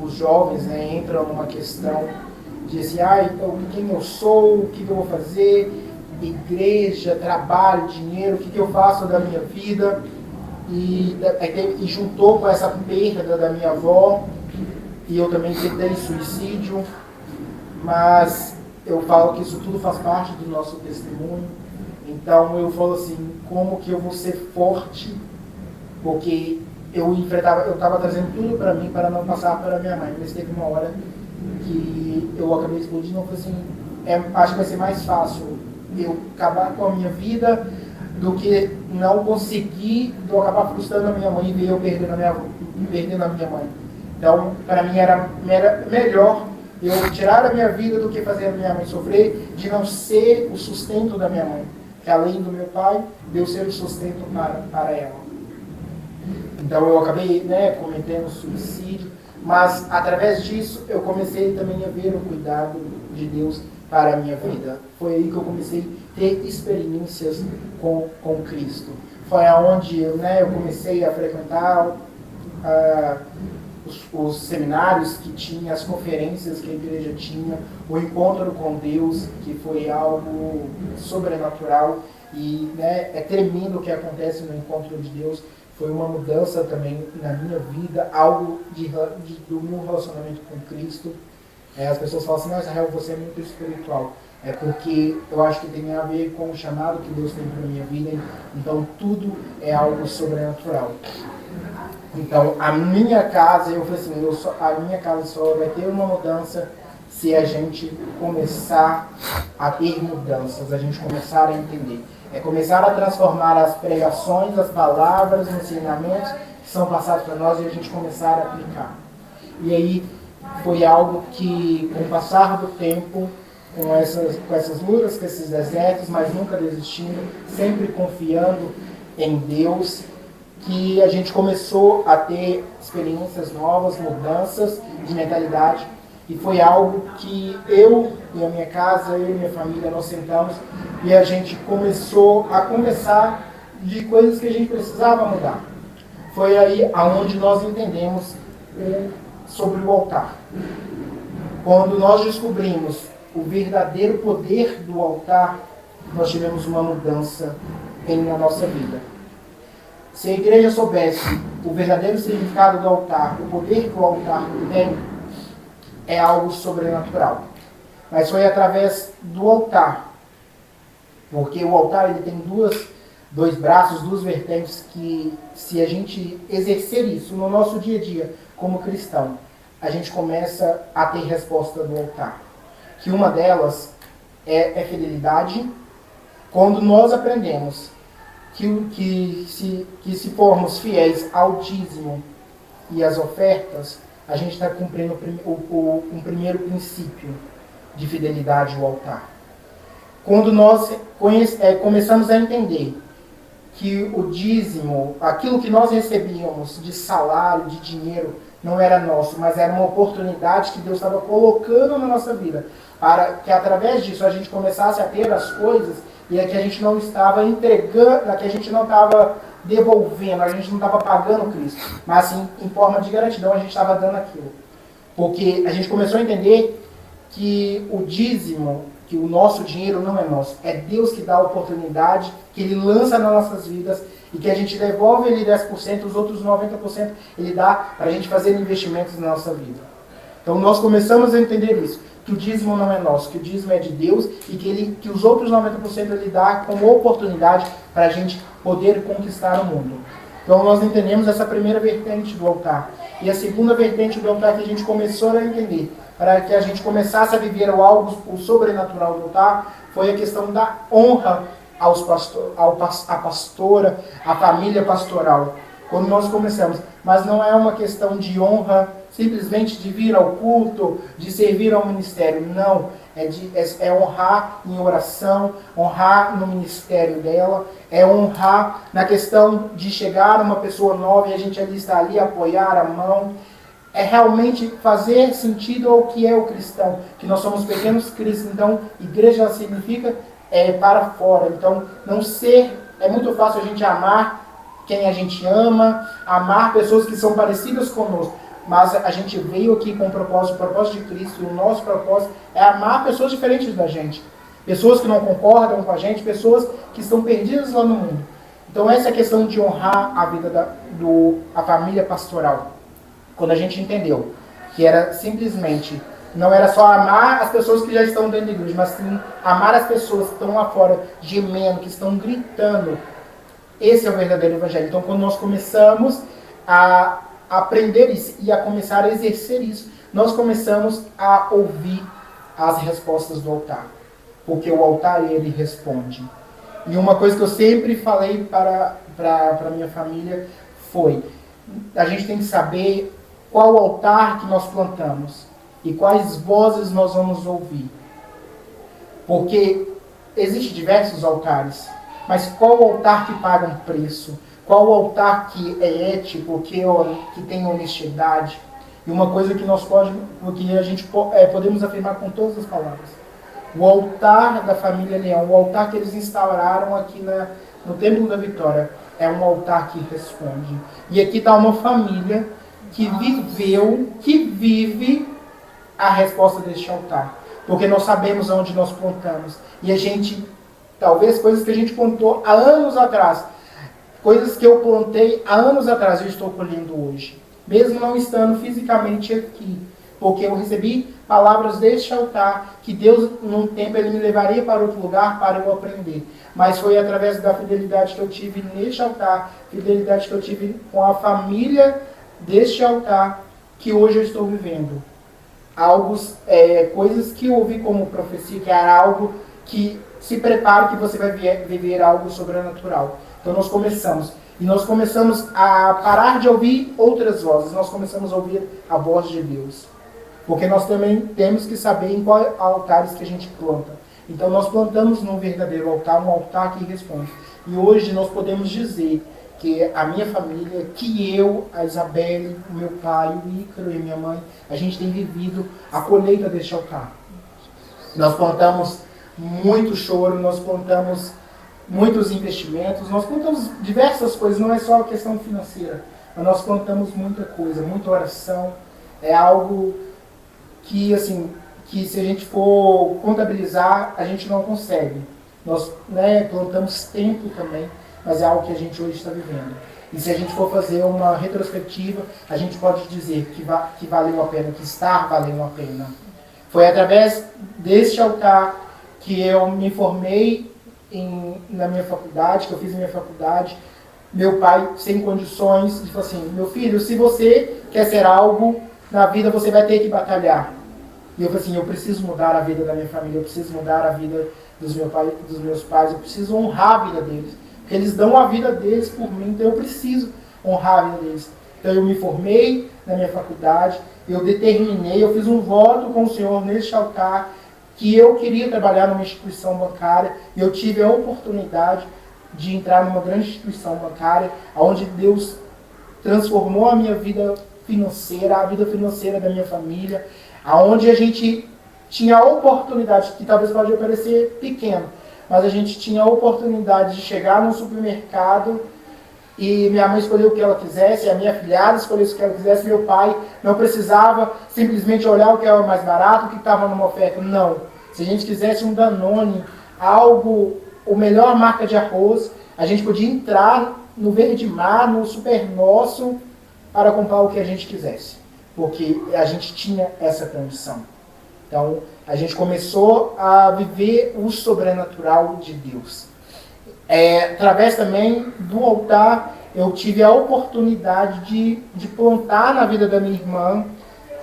os jovens, né, entram numa questão de assim, então, quem eu sou, o que eu vou fazer, igreja, trabalho, dinheiro, o que eu faço da minha vida, e juntou com essa perda da minha avó, e eu também tentei suicídio, mas eu falo que isso tudo faz parte do nosso testemunho. Então eu falo assim, como que eu vou ser forte, porque eu estava trazendo tudo para mim para não passar para minha mãe, mas teve uma hora que eu acabei explodindo. Eu falei assim, acho que vai ser mais fácil eu acabar com a minha vida do que não conseguir, eu acabar frustrando a minha mãe e ver eu perdendo a minha mãe. Então, para mim era melhor eu tirar a minha vida do que fazer a minha mãe sofrer, de não ser o sustento da minha mãe, que além do meu pai, Deus ser o sustento para ela. Então eu acabei, né, cometendo suicídio, mas através disso eu comecei também a ver o cuidado de Deus para a minha vida. Foi aí que eu comecei a ter experiências com Cristo. Foi aonde eu comecei a frequentar os seminários que tinha, as conferências que a igreja tinha, o encontro com Deus, que foi algo sobrenatural, e é tremendo o que acontece no encontro de Deus. Foi uma mudança também na minha vida, algo do meu relacionamento com Cristo. As pessoas falam assim, não, Israel, você é muito espiritual. É porque eu acho que tem a ver com o chamado que Deus tem para a minha vida, então tudo é algo sobrenatural. Então, a minha casa, eu falei assim, a minha casa só vai ter uma mudança se a gente começar a ter mudanças, a gente começar a entender. É começar a transformar as pregações, as palavras, os ensinamentos que são passados para nós e a gente começar a aplicar. E aí foi algo que, com o passar do tempo, com essas lutas, com esses desertos, mas nunca desistindo, sempre confiando em Deus, que a gente começou a ter experiências novas, mudanças de mentalidade. E foi algo que eu e a minha casa, eu e minha família, nós sentamos e a gente começou a conversar de coisas que a gente precisava mudar. Foi aí aonde nós entendemos sobre o altar. Quando nós descobrimos o verdadeiro poder do altar, nós tivemos uma mudança na nossa vida. Se a igreja soubesse o verdadeiro significado do altar, o poder que o altar tem, é algo sobrenatural. Mas foi através do altar, porque o altar ele tem dois braços, duas vertentes que, se a gente exercer isso no nosso dia a dia como cristão, a gente começa a ter resposta do altar. Que uma delas é fidelidade. Quando nós aprendemos que se formos fiéis ao dízimo e às ofertas, a gente está cumprindo um primeiro princípio de fidelidade ao altar. Quando nós começamos a entender que o dízimo, aquilo que nós recebíamos de salário, de dinheiro, não era nosso, mas era uma oportunidade que Deus estava colocando na nossa vida, para que através disso a gente começasse a ter as coisas e que a gente não estava entregando, que a gente não estava devolvendo, a gente não estava pagando Cristo, mas assim, em forma de gratidão a gente estava dando aquilo. Porque a gente começou a entender que o dízimo, que o nosso dinheiro não é nosso, é Deus que dá a oportunidade, que Ele lança nas nossas vidas e que a gente devolve Ele 10%, os outros 90% Ele dá para a gente fazer investimentos na nossa vida. Então nós começamos a entender isso, que o dízimo não é nosso, que o dízimo é de Deus e que os outros 90% Ele dá como oportunidade para a gente poder conquistar o mundo. Então nós entendemos essa primeira vertente do altar. E a segunda vertente do altar que a gente começou a entender, para que a gente começasse a viver o sobrenatural do altar, foi a questão da honra à pastora, à família pastoral. Quando nós começamos, mas não é uma questão de honra simplesmente de vir ao culto, de servir ao ministério, não. É honrar em oração, honrar no ministério dela, é honrar na questão de chegar uma pessoa nova e a gente ali está ali, apoiar a mão. É realmente fazer sentido ao que é o cristão, que nós somos pequenos cristos, então igreja significa para fora. Então é muito fácil a gente amar quem a gente ama, amar pessoas que são parecidas conosco, mas a gente veio aqui com o propósito de Cristo, e o nosso propósito é amar pessoas diferentes da gente, pessoas que não concordam com a gente, pessoas que estão perdidas lá no mundo. Então essa é a questão de honrar a vida a família pastoral. Quando a gente entendeu que era simplesmente, não era só amar as pessoas que já estão dentro da igreja, mas sim amar as pessoas que estão lá fora, gemendo, que estão gritando. Esse é o verdadeiro evangelho. Então quando nós começamos a aprender isso e a começar a exercer isso, nós começamos a ouvir as respostas do altar. Porque o altar, ele responde. E uma coisa que eu sempre falei para minha família foi, a gente tem que saber qual altar que nós plantamos e quais vozes nós vamos ouvir. Porque existem diversos altares, mas qual altar que paga um preço? Qual altar que é ético, que tem honestidade? E uma coisa que a gente podemos afirmar com todas as palavras. O altar da família Leão, o altar que eles instauraram aqui no Templo da Vitória, é um altar que responde. E aqui está uma família que vive a resposta deste altar. Porque nós sabemos onde nós plantamos. E a gente, talvez coisas que a gente plantou há anos atrás, coisas que eu plantei há anos atrás, eu estou colhendo hoje. Mesmo não estando fisicamente aqui. Porque eu recebi palavras deste altar, que Deus, num tempo, Ele me levaria para outro lugar para eu aprender. Mas foi através da fidelidade que eu tive neste altar, fidelidade que eu tive com a família deste altar, que hoje eu estou vivendo. Coisas que eu ouvi como profecia, que era algo que se prepara que você vai viver algo sobrenatural. Então nós começamos a parar de ouvir outras vozes, nós começamos a ouvir a voz de Deus. Porque nós também temos que saber em quais altares que a gente planta. Então nós plantamos num verdadeiro altar, um altar que responde. E hoje nós podemos dizer que a minha família, que eu, a Isabelle, o meu pai, o Ícaro e a minha mãe, a gente tem vivido a colheita deste altar. Nós plantamos muito choro, nós plantamos muitos investimentos, nós plantamos diversas coisas, não é só a questão financeira, mas nós plantamos muita coisa, muita oração. É algo que, assim, que se a gente for contabilizar, a gente não consegue. Nós, né, plantamos tempo também, mas é algo que a gente hoje está vivendo. E se a gente for fazer uma retrospectiva, a gente pode dizer que valeu a pena, que está valendo a pena. Foi através deste altar que eu me formei na minha faculdade, que eu fiz minha faculdade. Meu pai, sem condições, disse assim: meu filho, se você quer ser algo na vida, você vai ter que batalhar. E eu falei assim: eu preciso mudar a vida da minha família, eu preciso mudar a vida dos meus pais, eu preciso honrar a vida deles. Porque eles dão a vida deles por mim, então eu preciso honrar a vida deles. Então eu me formei na minha faculdade, eu determinei, eu fiz um voto com o Senhor neste altar, que eu queria trabalhar numa instituição bancária, e eu tive a oportunidade de entrar numa grande instituição bancária, onde Deus transformou a minha vida financeira, a vida financeira da minha família, aonde a gente tinha a oportunidade, que talvez pode parecer pequeno, mas a gente tinha a oportunidade de chegar num supermercado e minha mãe escolheu o que ela quisesse, a minha filhada escolheu o que ela quisesse, meu pai não precisava simplesmente olhar o que era mais barato, o que estava numa oferta. Não. Se a gente quisesse um Danone, algo, o melhor marca de arroz, a gente podia entrar no Verde Mar, no Super Nosso, para comprar o que a gente quisesse. Porque a gente tinha essa condição. Então, a gente começou a viver o sobrenatural de Deus. Através também do altar, eu tive a oportunidade de plantar na vida da minha irmã,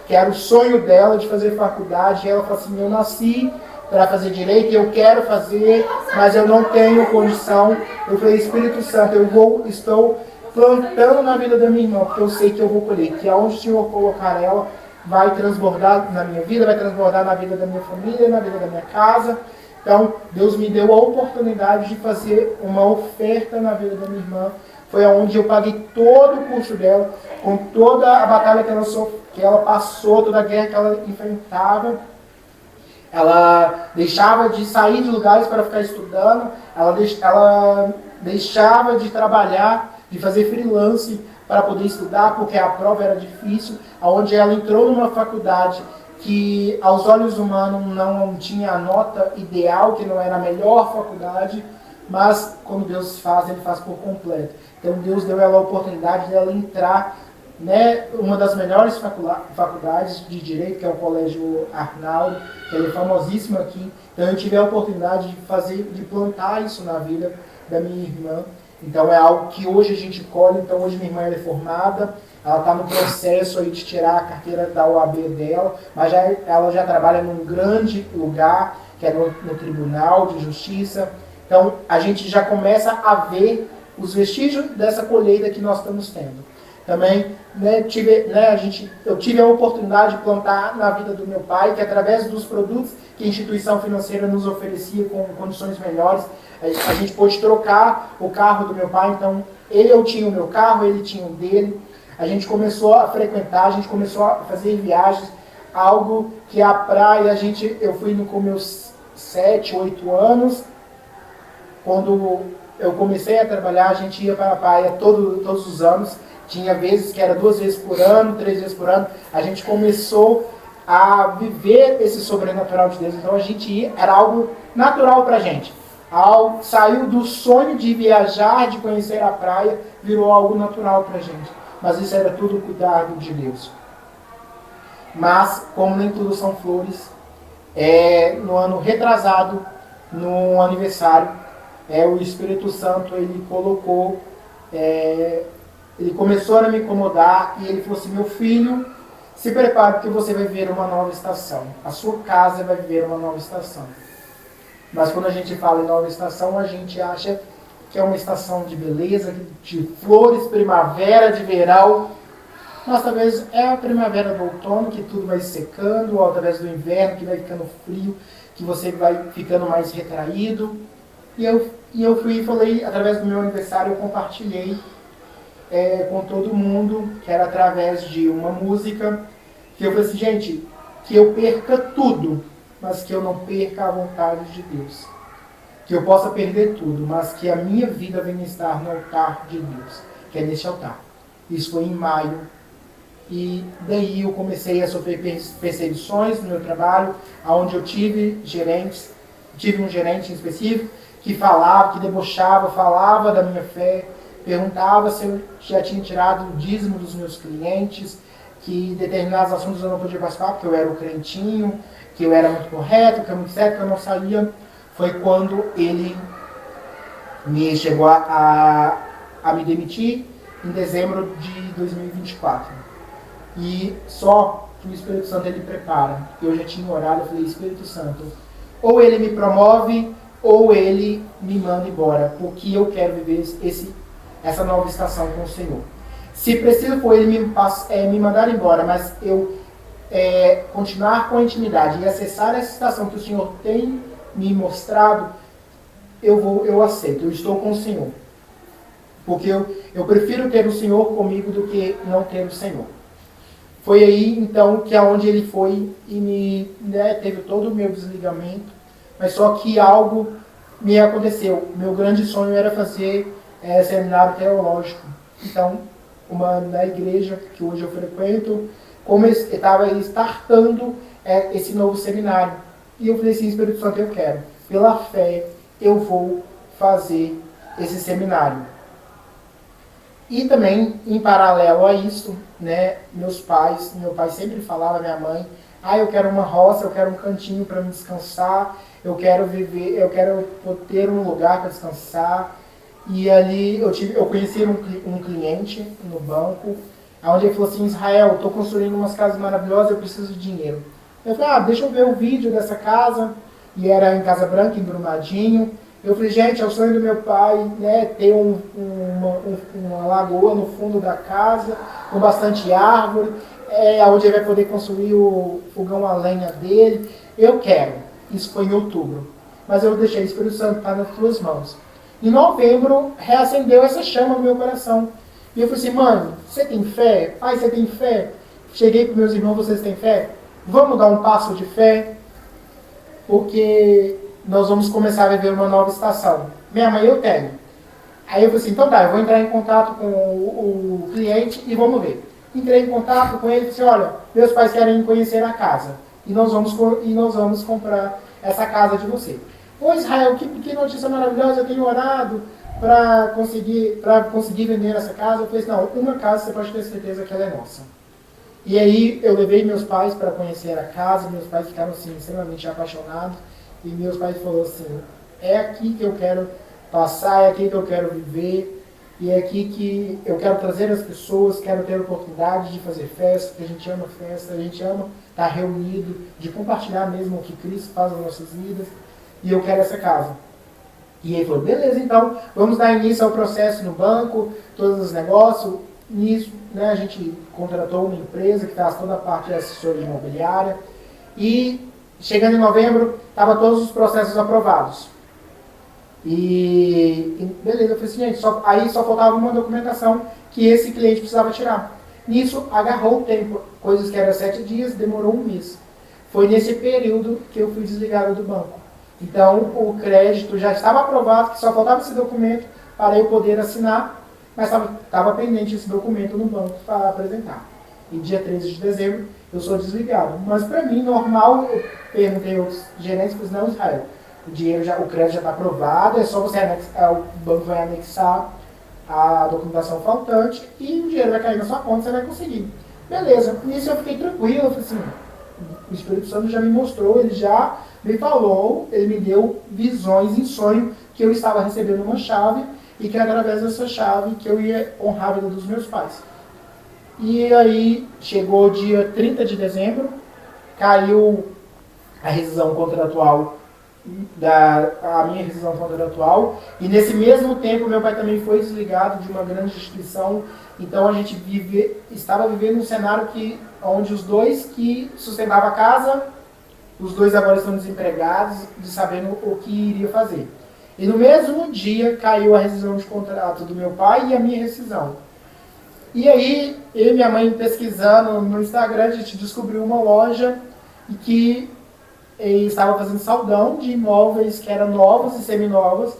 que era o sonho dela de fazer faculdade. E ela falou assim: eu nasci para fazer direito, eu quero fazer, mas eu não tenho condição. Eu falei: Espírito Santo, estou plantando na vida da minha irmã, porque eu sei que eu vou colher, que aonde o Senhor colocar ela, vai transbordar na minha vida, vai transbordar na vida da minha família, na vida da minha casa. Então, Deus me deu a oportunidade de fazer uma oferta na vida da minha irmã. Foi onde eu paguei todo o curso dela, com toda a batalha que ela passou, toda a guerra que ela enfrentava. Ela deixava de sair de lugares para ficar estudando, ela deixava de trabalhar, de fazer freelance para poder estudar, porque a prova era difícil, onde ela entrou numa faculdade que aos olhos humanos não tinha a nota ideal, que não era a melhor faculdade, mas como Deus faz, Ele faz por completo. Então Deus deu ela a oportunidade de ela entrar, né, uma das melhores faculdades de Direito, que é o Colégio Arnaldo, que ele é famosíssimo aqui. Então eu tive a oportunidade de plantar isso na vida da minha irmã. Então é algo que hoje a gente colhe. Então hoje minha irmã é formada, ela está no processo aí de tirar a carteira da OAB dela, mas ela já trabalha num grande lugar, que é no Tribunal de Justiça. Então a gente já começa a ver os vestígios dessa colheita que nós estamos tendo. Também eu tive a oportunidade de plantar na vida do meu pai, que através dos produtos que a instituição financeira nos oferecia com condições melhores, a gente pôde trocar o carro do meu pai. Então eu tinha o meu carro, ele tinha o dele. A gente começou a frequentar, a gente começou a fazer viagens, algo que a praia, eu fui com meus 7, 8 anos, quando eu comecei a trabalhar, a gente ia para a praia todos os anos. Tinha vezes que era 2 vezes por ano, 3 vezes por ano. A gente começou a viver esse sobrenatural de Deus. Então a gente ia, era algo natural para a gente. Saiu do sonho de viajar, de conhecer a praia, virou algo natural para a gente. Mas isso era tudo cuidado de Deus. Mas, como nem tudo são flores, no ano retrasado, no aniversário, o Espírito Santo, ele colocou... ele começou a me incomodar e ele falou assim: meu filho, se prepare porque você vai viver uma nova estação. A sua casa vai viver uma nova estação. Mas quando a gente fala em nova estação, a gente acha que é uma estação de beleza, de flores, primavera, de verão. Mas talvez é a primavera do outono, que tudo vai secando, ou através do inverno, que vai ficando frio, que você vai ficando mais retraído. E eu fui e falei, através do meu aniversário, eu compartilhei com todo mundo, que era através de uma música, que eu falei assim, gente, que eu perca tudo, mas que eu não perca a vontade de Deus. Que eu possa perder tudo, mas que a minha vida venha estar no altar de Deus, que é nesse altar. Isso foi em maio. E daí eu comecei a sofrer perseguições no meu trabalho, onde eu tive um gerente em específico, que falava, que debochava, falava da minha fé, perguntava se eu já tinha tirado o dízimo dos meus clientes, que determinados assuntos eu não podia participar, porque eu era o crentinho, que eu era muito correto, que eu era muito certo, que eu não saía. Foi quando ele me chegou a me demitir em dezembro de 2024. E só que o Espírito Santo ele prepara. Eu já tinha orado, eu falei, Espírito Santo, ou ele me promove, ou ele me manda embora, porque eu quero viver essa nova estação com o Senhor. Se preciso for ele me mandar embora, mas eu continuar com a intimidade e acessar essa estação que o Senhor tem me mostrado, eu aceito, eu estou com o Senhor. Porque eu prefiro ter o Senhor comigo do que não ter o Senhor. Foi aí, então, que aonde ele foi e teve todo o meu desligamento, mas só que algo me aconteceu. Meu grande sonho era fazer seminário teológico. Então, na igreja que hoje eu frequento, como estava startando esse novo seminário. E eu falei assim, Espírito Santo, eu quero. Pela fé, eu vou fazer esse seminário. E também, em paralelo a isso, meu pai sempre falava, minha mãe, eu quero uma roça, eu quero um cantinho para me descansar, eu quero viver, eu quero ter um lugar para descansar. E ali eu conheci um cliente no banco, onde ele falou assim, Israel, estou construindo umas casas maravilhosas, eu preciso de dinheiro. Eu falei, deixa eu ver o vídeo dessa casa, e era em Casa Branca, em Brumadinho. Eu falei, gente, é o sonho do meu pai, ter uma lagoa no fundo da casa, com bastante árvore, onde ele vai poder construir o fogão a lenha dele. Eu quero. Isso foi em outubro. Mas eu deixei o Espírito Santo estar nas tuas mãos. Em novembro, reacendeu essa chama no meu coração. E eu falei assim, mãe, você tem fé? Pai, você tem fé? Cheguei para meus irmãos, vocês têm fé? Vamos dar um passo de fé? Porque nós vamos começar a viver uma nova estação. Minha mãe, eu tenho. Aí eu falei assim, então tá, eu vou entrar em contato com o cliente e vamos ver. Entrei em contato com ele e disse, olha, meus pais querem conhecer a casa. E nós vamos comprar essa casa de você. Ô Israel, que notícia maravilhosa, eu tenho orado para conseguir vender essa casa. Eu falei assim, não, uma casa você pode ter certeza que ela é nossa. E aí eu levei meus pais para conhecer a casa, meus pais ficaram assim, extremamente apaixonados. E meus pais falaram assim, é aqui que eu quero passar, é aqui que eu quero viver, e é aqui que eu quero trazer as pessoas, quero ter a oportunidade de fazer festa, porque a gente ama festa, a gente ama estar reunido, de compartilhar mesmo o que Cristo faz nas nossas vidas, e eu quero essa casa. E ele falou, beleza, então, vamos dar início ao processo no banco, todos os negócios. Nisso, a gente contratou uma empresa que faz toda a parte de assessoria imobiliária, e chegando em novembro, estavam todos os processos aprovados. E beleza, eu falei assim, gente, aí só faltava uma documentação que esse cliente precisava tirar. Nisso, agarrou o tempo. Coisas que eram 7 dias, demorou um mês. Foi nesse período que eu fui desligado do banco. Então, o crédito já estava aprovado, que só faltava esse documento para eu poder assinar, mas estava pendente esse documento no banco para apresentar. E dia 13 de dezembro, eu sou desligado. Mas para mim, normal, eu perguntei aos gerentes, falei, não, Israel, o crédito já está aprovado, é só você o banco vai anexar a documentação faltante e o dinheiro vai cair na sua conta, você vai conseguir. Beleza, nisso eu fiquei tranquilo, eu falei assim, o Espírito Santo já me mostrou, ele já me falou, ele me deu visões em sonho que eu estava recebendo uma chave e que através dessa chave que eu ia honrar a vida dos meus pais. E aí chegou dia 30 de dezembro, caiu a rescisão contratual, a minha rescisão contratual, e nesse mesmo tempo meu pai também foi desligado de uma grande instituição. Então a gente estava vivendo um cenário onde os dois que sustentavam a casa, os dois agora estão desempregados, de sabendo o que iria fazer. E no mesmo dia caiu a rescisão de contrato do meu pai e a minha rescisão. E aí, eu e minha mãe pesquisando no Instagram, a gente descobriu uma loja que estava fazendo saldão de imóveis que eram novos e seminovos,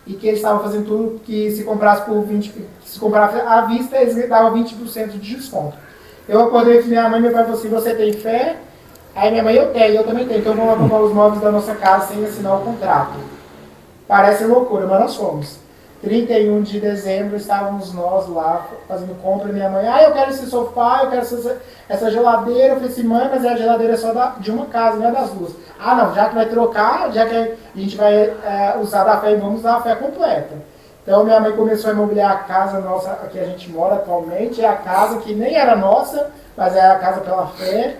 e que eles estavam fazendo tudo que se comprasse por 20, se comprasse à vista, eles davam 20% de desconto. Eu acordei com minha mãe e meu pai falou assim, você tem fé? Aí minha mãe, eu tenho, eu também tenho, então vamos lá comprar os móveis da nossa casa sem assinar o contrato. Parece loucura, mas nós fomos. 31 de dezembro estávamos nós lá fazendo compra, e minha mãe, eu quero esse sofá, eu quero essa geladeira. Eu falei assim, mãe, mas a geladeira é só de uma casa, não é das duas. Não, já que vai trocar, já que a gente vai usar da fé, vamos usar a fé completa. Então minha mãe começou a imobiliar a casa nossa, que a gente mora atualmente, é a casa que nem era nossa, mas é a casa pela fé.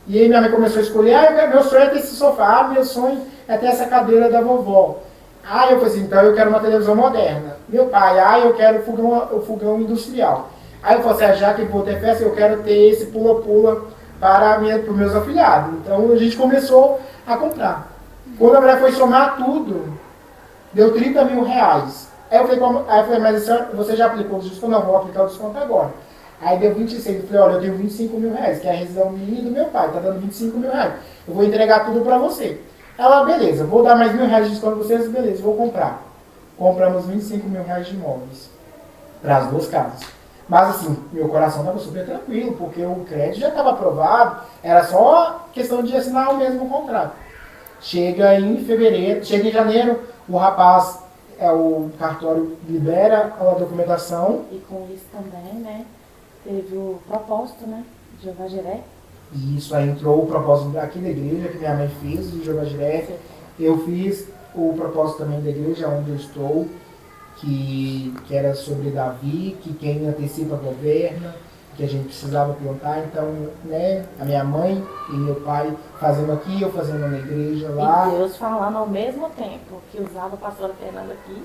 E aí minha mãe começou a escolher, meu sonho é ter esse sofá, meu sonho é ter essa cadeira da vovó. Eu falei assim, então eu quero uma televisão moderna. Meu pai, eu quero o fogão industrial. Aí eu falei assim, já que vou ter festa, eu quero ter esse pula-pula para os meus afilhados. Então a gente começou a comprar. Quando a mulher foi somar tudo, deu 30 mil reais. Aí eu falei, mas você já aplicou o desconto? Não, vou aplicar o desconto agora. Aí deu 26, eu falei, olha, eu tenho 25 mil reais, que é a rescisão minha e do meu pai, tá dando 25 mil reais. Eu vou entregar tudo para você. Ela, beleza, vou dar mais R$ 1.000 de desconto para vocês, beleza, vou comprar. Compramos 25 mil reais de imóveis para as duas casas. Mas assim, meu coração estava super tranquilo, porque o crédito já estava aprovado, era só questão de assinar o mesmo contrato. Chega em fevereiro, chega em janeiro, o rapaz, o cartório libera a documentação. E com isso também, né, teve o propósito, né, de Jeová Jiré. E isso aí entrou o propósito aqui da igreja, que minha mãe fez, de Jeová Jiré. Eu fiz o propósito também da igreja onde eu estou, que era sobre Davi, que quem antecipa governa, que a gente precisava plantar. Então, né, a minha mãe e meu pai fazendo aqui, eu fazendo na igreja lá. E Deus falando ao mesmo tempo que usava a pastora Fernanda aqui,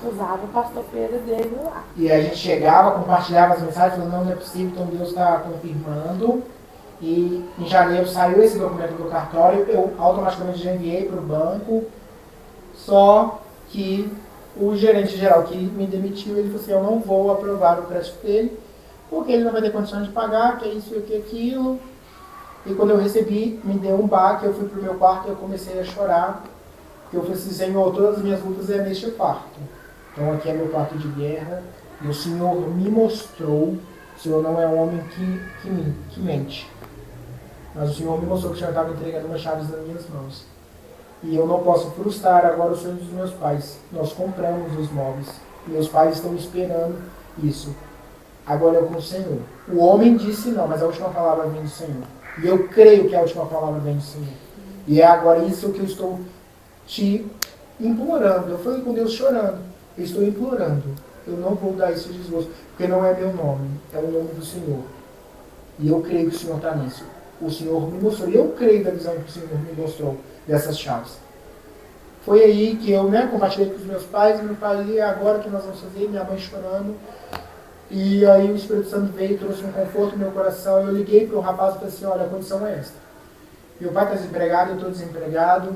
usava o pastor Pedro dele lá. E a gente chegava, compartilhava as mensagens, falando, não é possível, então Deus está confirmando. E em janeiro saiu esse documento do cartório, eu automaticamente já enviei para o banco, só que o gerente geral que me demitiu, ele falou assim, eu não vou aprovar o crédito dele, porque ele não vai ter condições de pagar, que é isso e que é aquilo. E quando eu recebi, me deu um baque, eu fui pro meu quarto e eu comecei a chorar, porque eu falei assim, Senhor, todas as minhas lutas é neste quarto. Então aqui é meu quarto de guerra, e o Senhor me mostrou, o Senhor não é um homem que mente. Mas o Senhor me mostrou que o Senhor estava entregando umas chaves nas minhas mãos. E eu não posso frustrar agora o sonho dos meus pais. Nós compramos os móveis. Meus pais estão esperando isso. Agora é com o Senhor. O homem disse não, mas a última palavra vem do Senhor. E eu creio que a última palavra vem do Senhor. E é agora isso que eu estou te implorando. Eu falei com Deus chorando. Eu estou implorando. Eu não vou dar esse desgosto. Porque não é meu nome. É o nome do Senhor. E eu creio que o Senhor está nisso. O Senhor me mostrou. E eu creio da visão que o Senhor me mostrou dessas chaves. Foi aí que eu compartilhei com os meus pais. Meu pai, e agora que nós vamos fazer? Minha mãe chorando. E aí o Espírito Santo veio, trouxe um conforto no meu coração. Eu liguei para o rapaz e falei assim, olha, a condição é esta. Meu pai está desempregado, eu estou desempregado.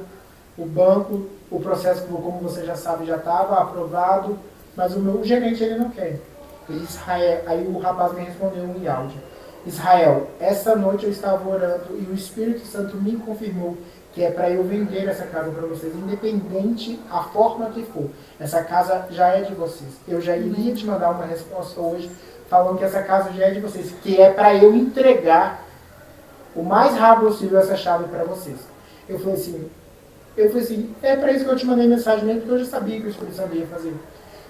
O banco, o processo, como você já sabe, já estava aprovado. Mas o gerente, ele não quer. Israel, aí o rapaz me respondeu em áudio. Israel, essa noite eu estava orando e o Espírito Santo me confirmou que é para eu vender essa casa para vocês, independente a forma que for. Essa casa já é de vocês. Eu já iria te mandar uma resposta hoje falando que essa casa já é de vocês, que é para eu entregar o mais rápido possível essa chave para vocês. Eu falei assim, é para isso que eu te mandei mensagem mesmo, porque eu já sabia que o Espírito Santo ia fazer.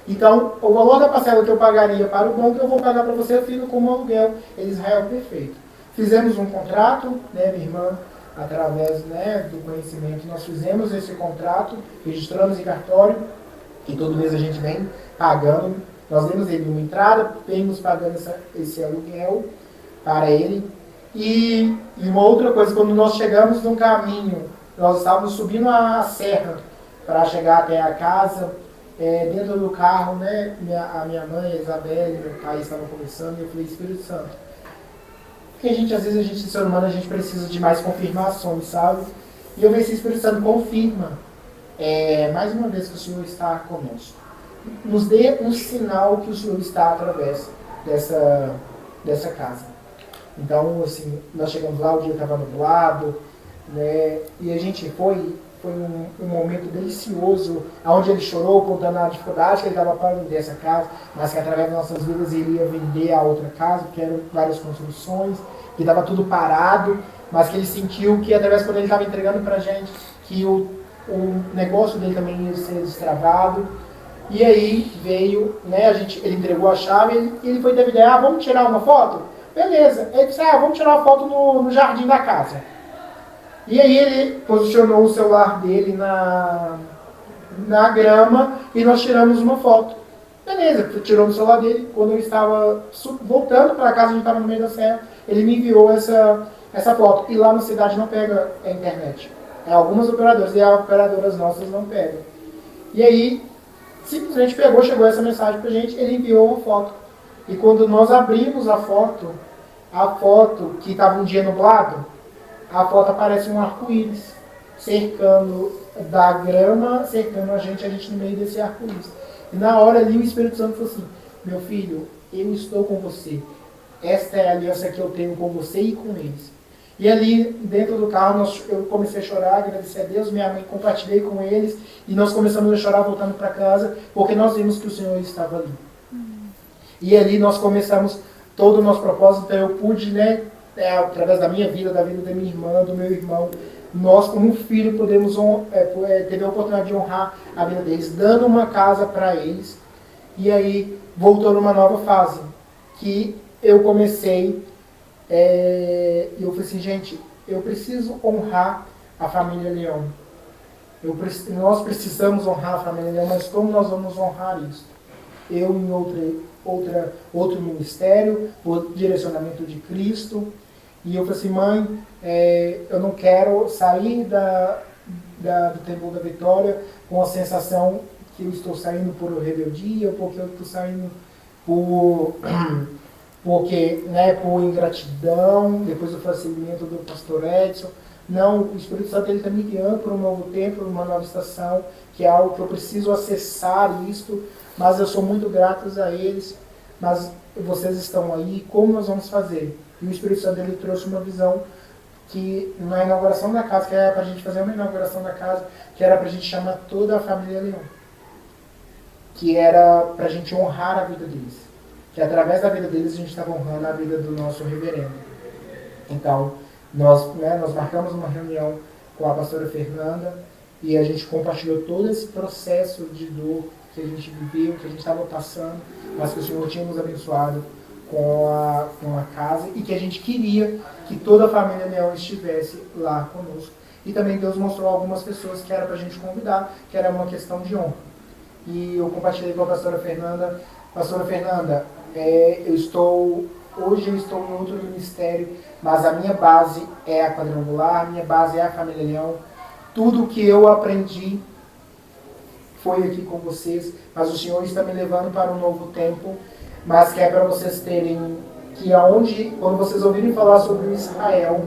Então, o valor da parcela que eu pagaria para o banco, eu vou pagar para você, eu fico como aluguel. Israel, perfeito. Fizemos um contrato, minha irmã, através do conhecimento, nós fizemos esse contrato, registramos em cartório, e todo mês a gente vem pagando. Nós demos ele uma entrada, vemos pagando esse aluguel para ele. E uma outra coisa, quando nós chegamos num caminho, nós estávamos subindo a serra para chegar até a casa. Dentro do carro, a minha mãe, a Isabelle, meu pai estavam conversando, e eu falei, Espírito Santo, porque às vezes a gente, ser humano, a gente precisa de mais confirmações, sabe? E eu vi esse Espírito Santo confirma, mais uma vez que o Senhor está conosco. Nos dê um sinal que o Senhor está através dessa casa. Então, assim, nós chegamos lá, o dia estava nublado, né? E a gente foi um momento delicioso, onde ele chorou contando a dificuldade que ele estava para vender essa casa, mas que através das nossas vidas ele ia vender a outra casa, que eram várias construções, que estava tudo parado, mas que ele sentiu que através quando ele estava entregando para a gente, que o negócio dele também ia ser destravado. E aí veio, né, ele entregou a chave e ele foi ter a ideia, vamos tirar uma foto? Beleza. Ele disse, vamos tirar uma foto no jardim da casa. E aí ele posicionou o celular dele na grama e nós tiramos uma foto. Beleza, tirou no celular dele. Quando eu estava voltando para casa, a gente estava no meio da serra, ele me enviou essa foto. E lá na cidade não pega a internet. Algumas operadoras e as operadoras nossas não pegam. E aí, simplesmente chegou essa mensagem pra gente, ele enviou uma foto. E quando nós abrimos a foto que estava um dia nublado, a foto aparece um arco-íris cercando da grama, cercando a gente no meio desse arco-íris. E na hora ali o Espírito Santo falou assim, meu filho, eu estou com você. Esta é a aliança que eu tenho com você e com eles. E ali, dentro do carro, eu comecei a chorar, agradecer a Deus, minha mãe, compartilhei com eles, e nós começamos a chorar voltando para casa, porque nós vimos que o Senhor estava ali. E ali nós começamos todo o nosso propósito, então eu pude, né, através da minha vida, da vida da minha irmã, do meu irmão, nós como filho podemos teve a oportunidade de honrar a vida deles, dando uma casa para eles, e aí voltou numa nova fase, que eu comecei, eu falei assim, gente, eu preciso honrar a família Leão. Nós precisamos honrar a família Leão, mas como nós vamos honrar isso? Eu em outro ministério, o direcionamento de Cristo. E eu falei assim, mãe, eu não quero sair do Templo da Vitória com a sensação que eu estou saindo por rebeldia, porque eu estou saindo por ingratidão, depois do falecimento do pastor Edson. Não, o Espírito Santo está me guiando para um novo tempo, uma nova estação, que é algo que eu preciso acessar isto, mas eu sou muito grato a eles, mas vocês estão aí, como nós vamos fazer? E o Espírito Santo ele trouxe uma visão que na inauguração da casa, que era para a gente fazer uma inauguração da casa, que era para a gente chamar toda a família Leão, que era para a gente honrar a vida deles, que através da vida deles a gente estava honrando a vida do nosso reverendo. Então, nós marcamos uma reunião com a pastora Fernanda e a gente compartilhou todo esse processo de dor que a gente viveu, que a gente estava passando, mas que o Senhor tinha nos abençoado com a casa e que a gente queria que toda a família Leão estivesse lá conosco. E também Deus mostrou algumas pessoas que era para a gente convidar, que era uma questão de honra. E eu compartilhei com a pastora Fernanda, hoje eu estou em outro ministério, mas a minha base é a quadrangular, a minha base é a família Leão. Tudo que eu aprendi foi aqui com vocês, mas o Senhor está me levando para um novo tempo, mas que é para vocês terem que quando vocês ouvirem falar sobre o Israel,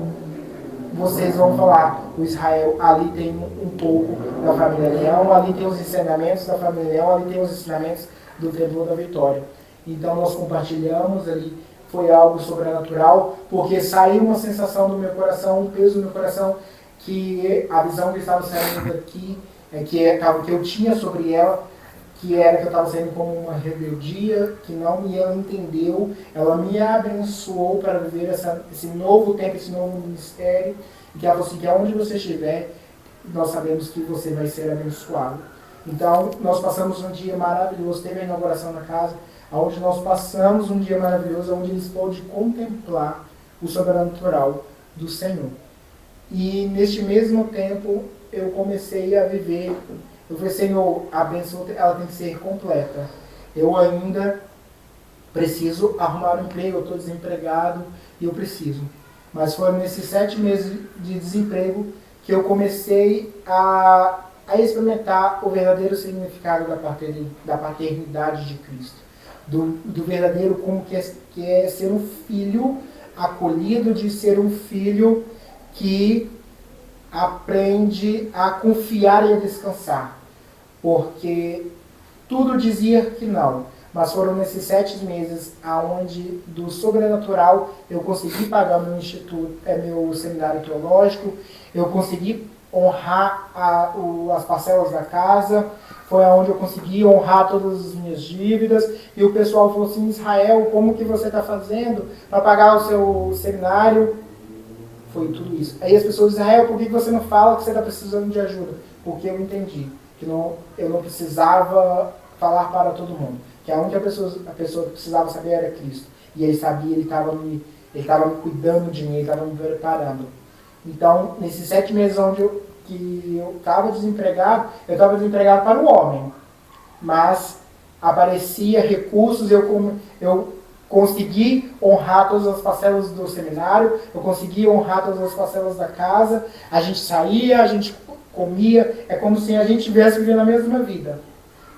vocês vão falar, o Israel, ali tem um pouco da família Leão, ali tem os ensinamentos da família Leão, ali tem os ensinamentos do Templo da Vitória. Então nós compartilhamos ali, foi algo sobrenatural, porque saiu uma sensação do meu coração, um peso do meu coração, que a visão que estava saindo daqui, que eu tinha sobre ela, que era que eu estava saindo como uma rebeldia, que ela entendeu, ela me abençoou para viver esse novo tempo, esse novo ministério, e que ela falou assim, que aonde você estiver, nós sabemos que você vai ser abençoado. Então, nós passamos um dia maravilhoso, teve a inauguração na casa, onde nós passamos um dia maravilhoso, onde eles podem contemplar o sobrenatural do Senhor. E neste mesmo tempo, eu comecei a viver. Eu falei, Senhor, a bênção ela tem que ser completa. Eu ainda preciso arrumar um emprego, eu estou desempregado e eu preciso. Mas foi nesses 7 meses de desemprego que eu comecei a experimentar o verdadeiro significado da paternidade de Cristo. Do verdadeiro como que é ser um filho acolhido, de ser um filho que aprende a confiar e a descansar. Porque tudo dizia que não, Mas foram nesses 7 meses aonde do sobrenatural eu consegui pagar meu instituto, meu seminário teológico, eu consegui honrar as parcelas da casa, foi aonde eu consegui honrar todas as minhas dívidas, e o pessoal falou assim: Israel, como que você está fazendo para pagar o seu seminário? Foi tudo isso. Aí as pessoas dizem: Israel, por que você não fala que você está precisando de ajuda? Porque eu entendi que eu não precisava falar para todo mundo, que a única pessoa que precisava saber era Cristo. E ele sabia, ele estava me cuidando de mim, ele estava me preparando. Então, nesses 7 meses onde eu estava desempregado para o homem, mas aparecia recursos, eu consegui honrar todas as parcelas do seminário, eu consegui honrar todas as parcelas da casa, a gente saía, a gente comia, é como se a gente estivesse vivendo a mesma vida.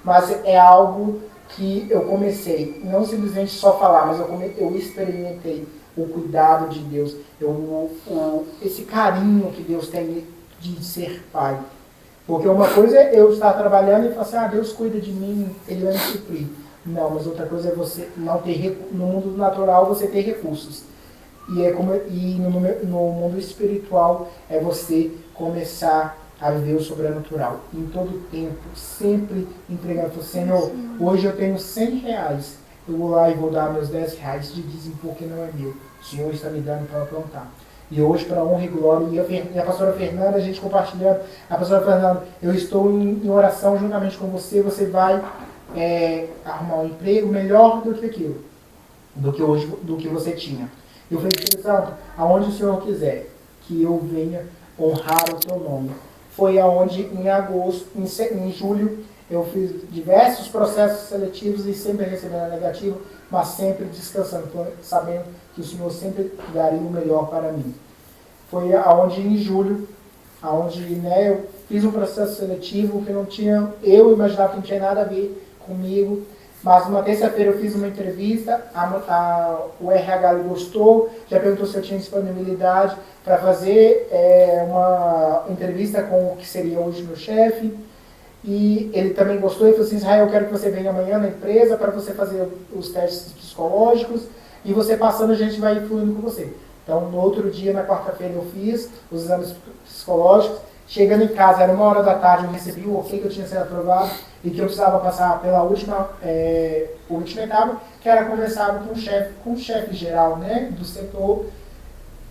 Mas é algo que eu comecei, não simplesmente só falar, mas eu experimentei o cuidado de Deus, esse carinho que Deus tem de ser pai. Porque uma coisa é eu estar trabalhando e falar assim: Deus cuida de mim, Ele vai me suprir. Não, mas outra coisa é você não ter, no mundo natural você ter recursos. E no mundo espiritual é você começar a viver o sobrenatural. Em todo tempo, sempre entregando: Senhor, hoje eu tenho R$100. Eu vou lá e vou dar meus R$10 de dízimo porque não é meu. O Senhor está me dando para plantar. E hoje, para honra e glória, e a pastora Fernanda, a gente compartilhando, a pastora Fernanda, eu estou em oração juntamente com você, você vai arrumar um emprego melhor do que aquilo, do que você tinha. Eu falei: Espírito Santo, aonde o Senhor quiser que eu venha honrar o teu nome. Foi aonde em julho, eu fiz diversos processos seletivos e sempre recebendo a negativa, mas sempre descansando, sabendo que o Senhor sempre daria o melhor para mim. Foi aonde em julho, eu fiz um processo seletivo que eu imaginava que não tinha nada a ver comigo, mas uma terça-feira eu fiz uma entrevista, o RH gostou, já perguntou se eu tinha disponibilidade para fazer uma entrevista com o que seria hoje meu chefe. E ele também gostou e falou assim: Israel, eu quero que você venha amanhã na empresa para você fazer os testes psicológicos, e você passando a gente vai fluindo com você. Então, no outro dia, na quarta-feira, eu fiz os exames psicológicos. Chegando em casa, era 1h da tarde, eu recebi o ok que eu tinha sido aprovado e que eu precisava passar pela última etapa, que era conversar com o chefe geral, né, do setor,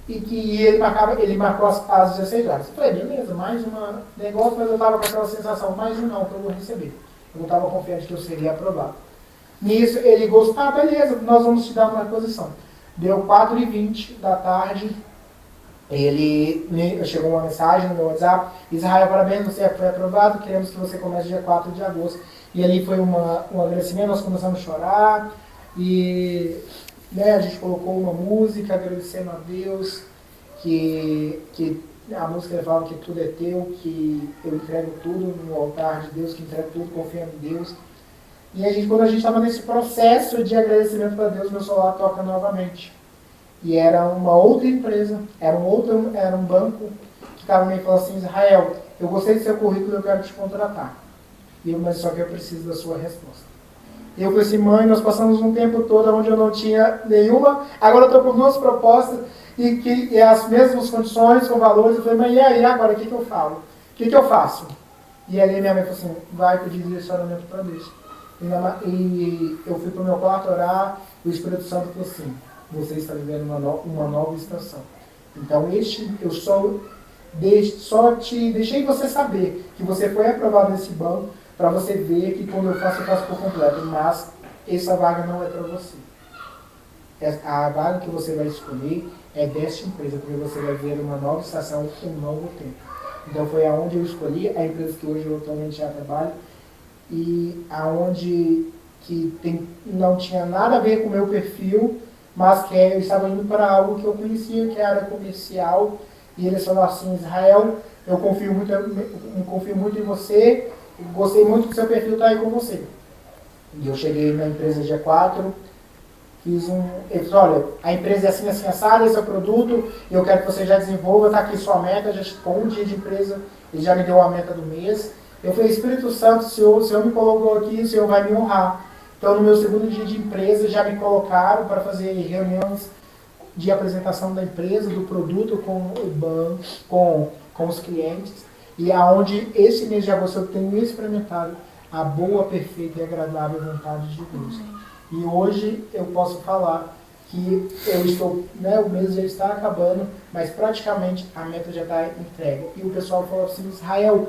e que ele marcou as 16 horas. Eu falei: beleza, mais um negócio, mas eu estava com aquela sensação: mais um não que eu vou receber. Eu não estava confiante que eu seria aprovado. Nisso, ele gostou: beleza, nós vamos te dar uma posição. Deu 4h20 da tarde, chegou uma mensagem no meu WhatsApp: Israel, parabéns, você foi aprovado, queremos que você comece dia 4 de agosto. E ali foi um agradecimento, nós começamos a chorar, e a gente colocou uma música agradecendo a Deus, que a música fala que tudo é teu, que eu entrego tudo no altar de Deus, que entrego tudo confiando em Deus. E quando a gente estava nesse processo de agradecimento para Deus, meu celular toca novamente. E era uma outra empresa, era um banco que estava me falando assim: Israel, eu gostei do seu currículo, eu quero te contratar. Mas só que eu preciso da sua resposta. E eu falei assim: mãe, nós passamos um tempo todo onde eu não tinha nenhuma, agora eu estou com 2 propostas e as mesmas condições, com valores. Eu falei: mãe, e aí, agora o que eu falo? O que eu faço? E aí minha mãe falou assim: vai pedir direcionamento para Deus. E eu fui para o meu quarto orar, e o Espírito Santo falou assim: você está vivendo uma nova estação. Então eu só te deixei você saber que você foi aprovado nesse banco, para você ver que quando eu faço por completo, mas essa vaga não é para você. A vaga que você vai escolher é desta empresa, porque você vai ver uma nova estação, um novo tempo. Então foi aonde eu escolhi a empresa que hoje eu atualmente já trabalho, e aonde não tinha nada a ver com o meu perfil, mas que eu estava indo para algo que eu conhecia, que era comercial, e eles falaram assim: Israel, eu confio muito em você, gostei muito do seu perfil, está aí com você. E eu cheguei na empresa dia 4, ele falou: olha, a empresa é assim, assim, assada, esse é o produto, e eu quero que você já desenvolva, está aqui sua meta, com um dia de empresa, ele já me deu a meta do mês. Eu falei: Espírito Santo, o Senhor me colocou aqui, o Senhor vai me honrar, Então, no meu segundo dia de empresa, já me colocaram para fazer reuniões de apresentação da empresa, do produto com o banco, com os clientes, e aonde esse mês de agosto eu tenho experimentado a boa, perfeita e agradável vontade de Deus. E hoje eu posso falar que eu estou, né, o mês já está acabando, mas praticamente a meta já está entregue. E o pessoal falou assim: Israel,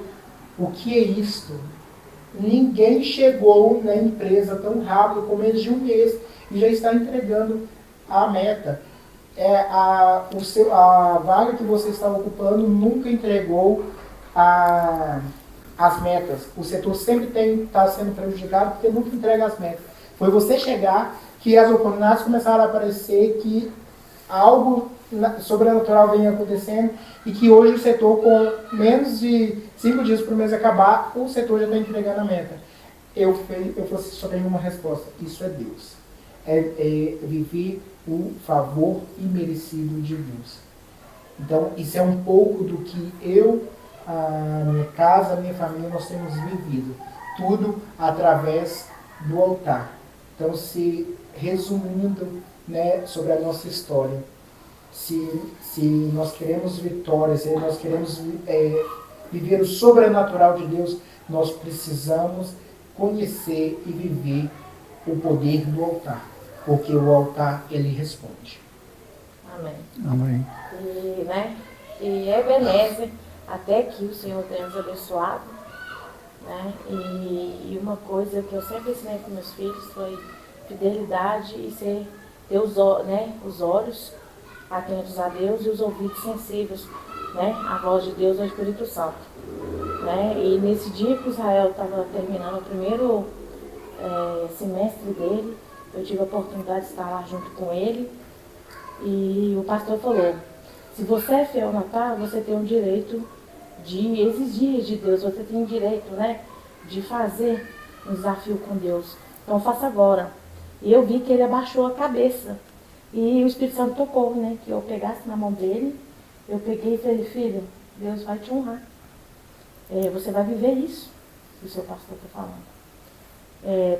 o que é isto? Ninguém chegou na empresa tão rápido, com menos de um mês, e já está entregando a meta. A vaga que você estava ocupando nunca entregou as metas. O setor sempre está sendo prejudicado porque nunca entrega as metas. Foi você chegar que as oportunidades começaram a aparecer, que algo sobrenatural vem acontecendo e que hoje o setor, com menos de 5 dias para o mês acabar, o setor já está entregando a meta. Eu falei assim, só tenho uma resposta: isso é Deus. É viver o favor imerecido de Deus. Então, isso é um pouco do que eu, a minha casa, a minha família, nós temos vivido. Tudo através do altar. Então, se resumindo, né, sobre a nossa história, se nós queremos vitória, se nós queremos viver o sobrenatural de Deus, nós precisamos conhecer e viver o poder do altar, porque o altar, ele responde. Amém. Amém. E, né, e Ebenezer, até que o Senhor tenha nos abençoado, né, e uma coisa que eu sempre ensinei para meus filhos foi fidelidade e ter os olhos atentos a Deus e os ouvidos sensíveis, né, à voz de Deus, ao Espírito Santo. Né? E nesse dia que Israel estava terminando o primeiro semestre dele, eu tive a oportunidade de estar lá junto com ele, e o pastor falou: se você é fiel na palavra, você tem o direito de exigir de Deus, você tem o direito, né, de fazer um desafio com Deus. Então faça agora. E eu vi que ele abaixou a cabeça. E o Espírito Santo tocou, né, que eu pegasse na mão dele. Eu peguei e falei: filho, Deus vai te honrar. Você vai viver isso que o seu pastor está falando.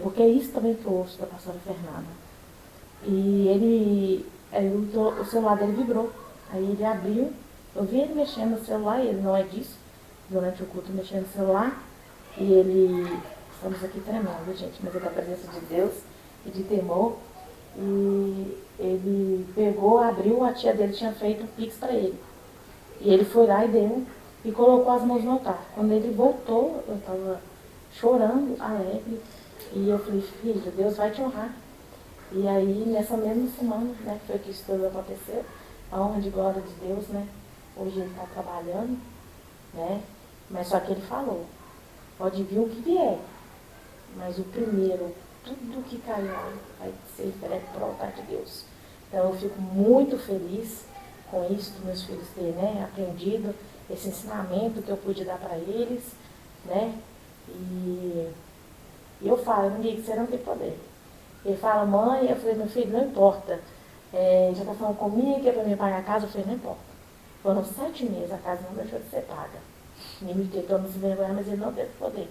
Porque é isso também que eu ouço da pastora Fernanda. E o celular dele vibrou. Aí ele abriu, eu vi ele mexendo no celular, e ele não é disso, durante o culto mexendo no celular, e estamos aqui tremendo, gente, mas é da presença de Deus e de temor, e ele pegou, abriu, a tia dele tinha feito um pix para ele, e ele foi lá e deu, e colocou as mãos no altar. Quando ele voltou, eu estava chorando, alegre, e eu falei: filho, Deus vai te honrar. E aí, nessa mesma semana, né, que foi que isso tudo aconteceu, a honra de glória de Deus, né? Hoje ele está trabalhando, né? Mas só que ele falou: pode vir o que vier, mas o primeiro, tudo que cair vai ser entregue para o altar de Deus. Então eu fico muito feliz com isso, que meus filhos terem, né, aprendido esse ensinamento que eu pude dar para eles, né? E eu falo: amigo, você não tem poder. Ele fala: mãe, eu falei: meu filho, não importa. Já está falando comigo que é para mim pagar a casa. Eu falei: não importa. Foram 7 meses, a casa não deixou de ser paga. Me tentou não se envergonhar, mas ele não teve poder.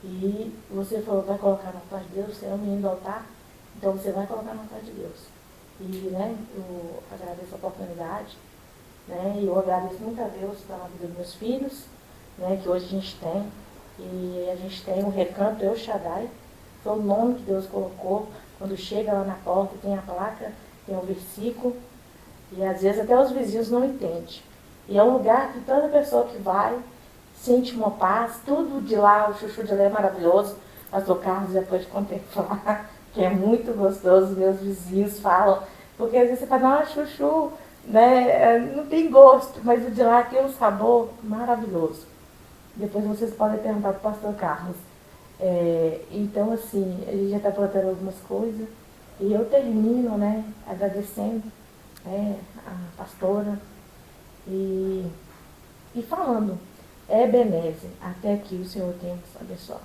E você falou: vai colocar na altar de Deus, você é um menino do altar, então você vai colocar na altar de Deus. E, né, eu agradeço a oportunidade, né, e eu agradeço muito a Deus pela vida dos meus filhos, né, que hoje a gente tem. E a gente tem um recanto El Shaddai, que é o nome que Deus colocou. Quando chega lá na porta, tem a placa, tem o versículo, e às vezes até os vizinhos não entendem. E é um lugar que toda pessoa que vai sente uma paz, tudo de lá, o chuchu de lá é maravilhoso. Pastor Carlos já pode contemplar, que é muito gostoso, meus vizinhos falam, porque às vezes você fala: ah, chuchu, né, não tem gosto, mas o de lá tem um sabor maravilhoso. Depois vocês podem perguntar para o pastor Carlos. Então, assim, a gente já está plantando algumas coisas, e eu termino, né, agradecendo, né, a pastora e falando: Ebenezer, até aqui o Senhor tem nos abençoado.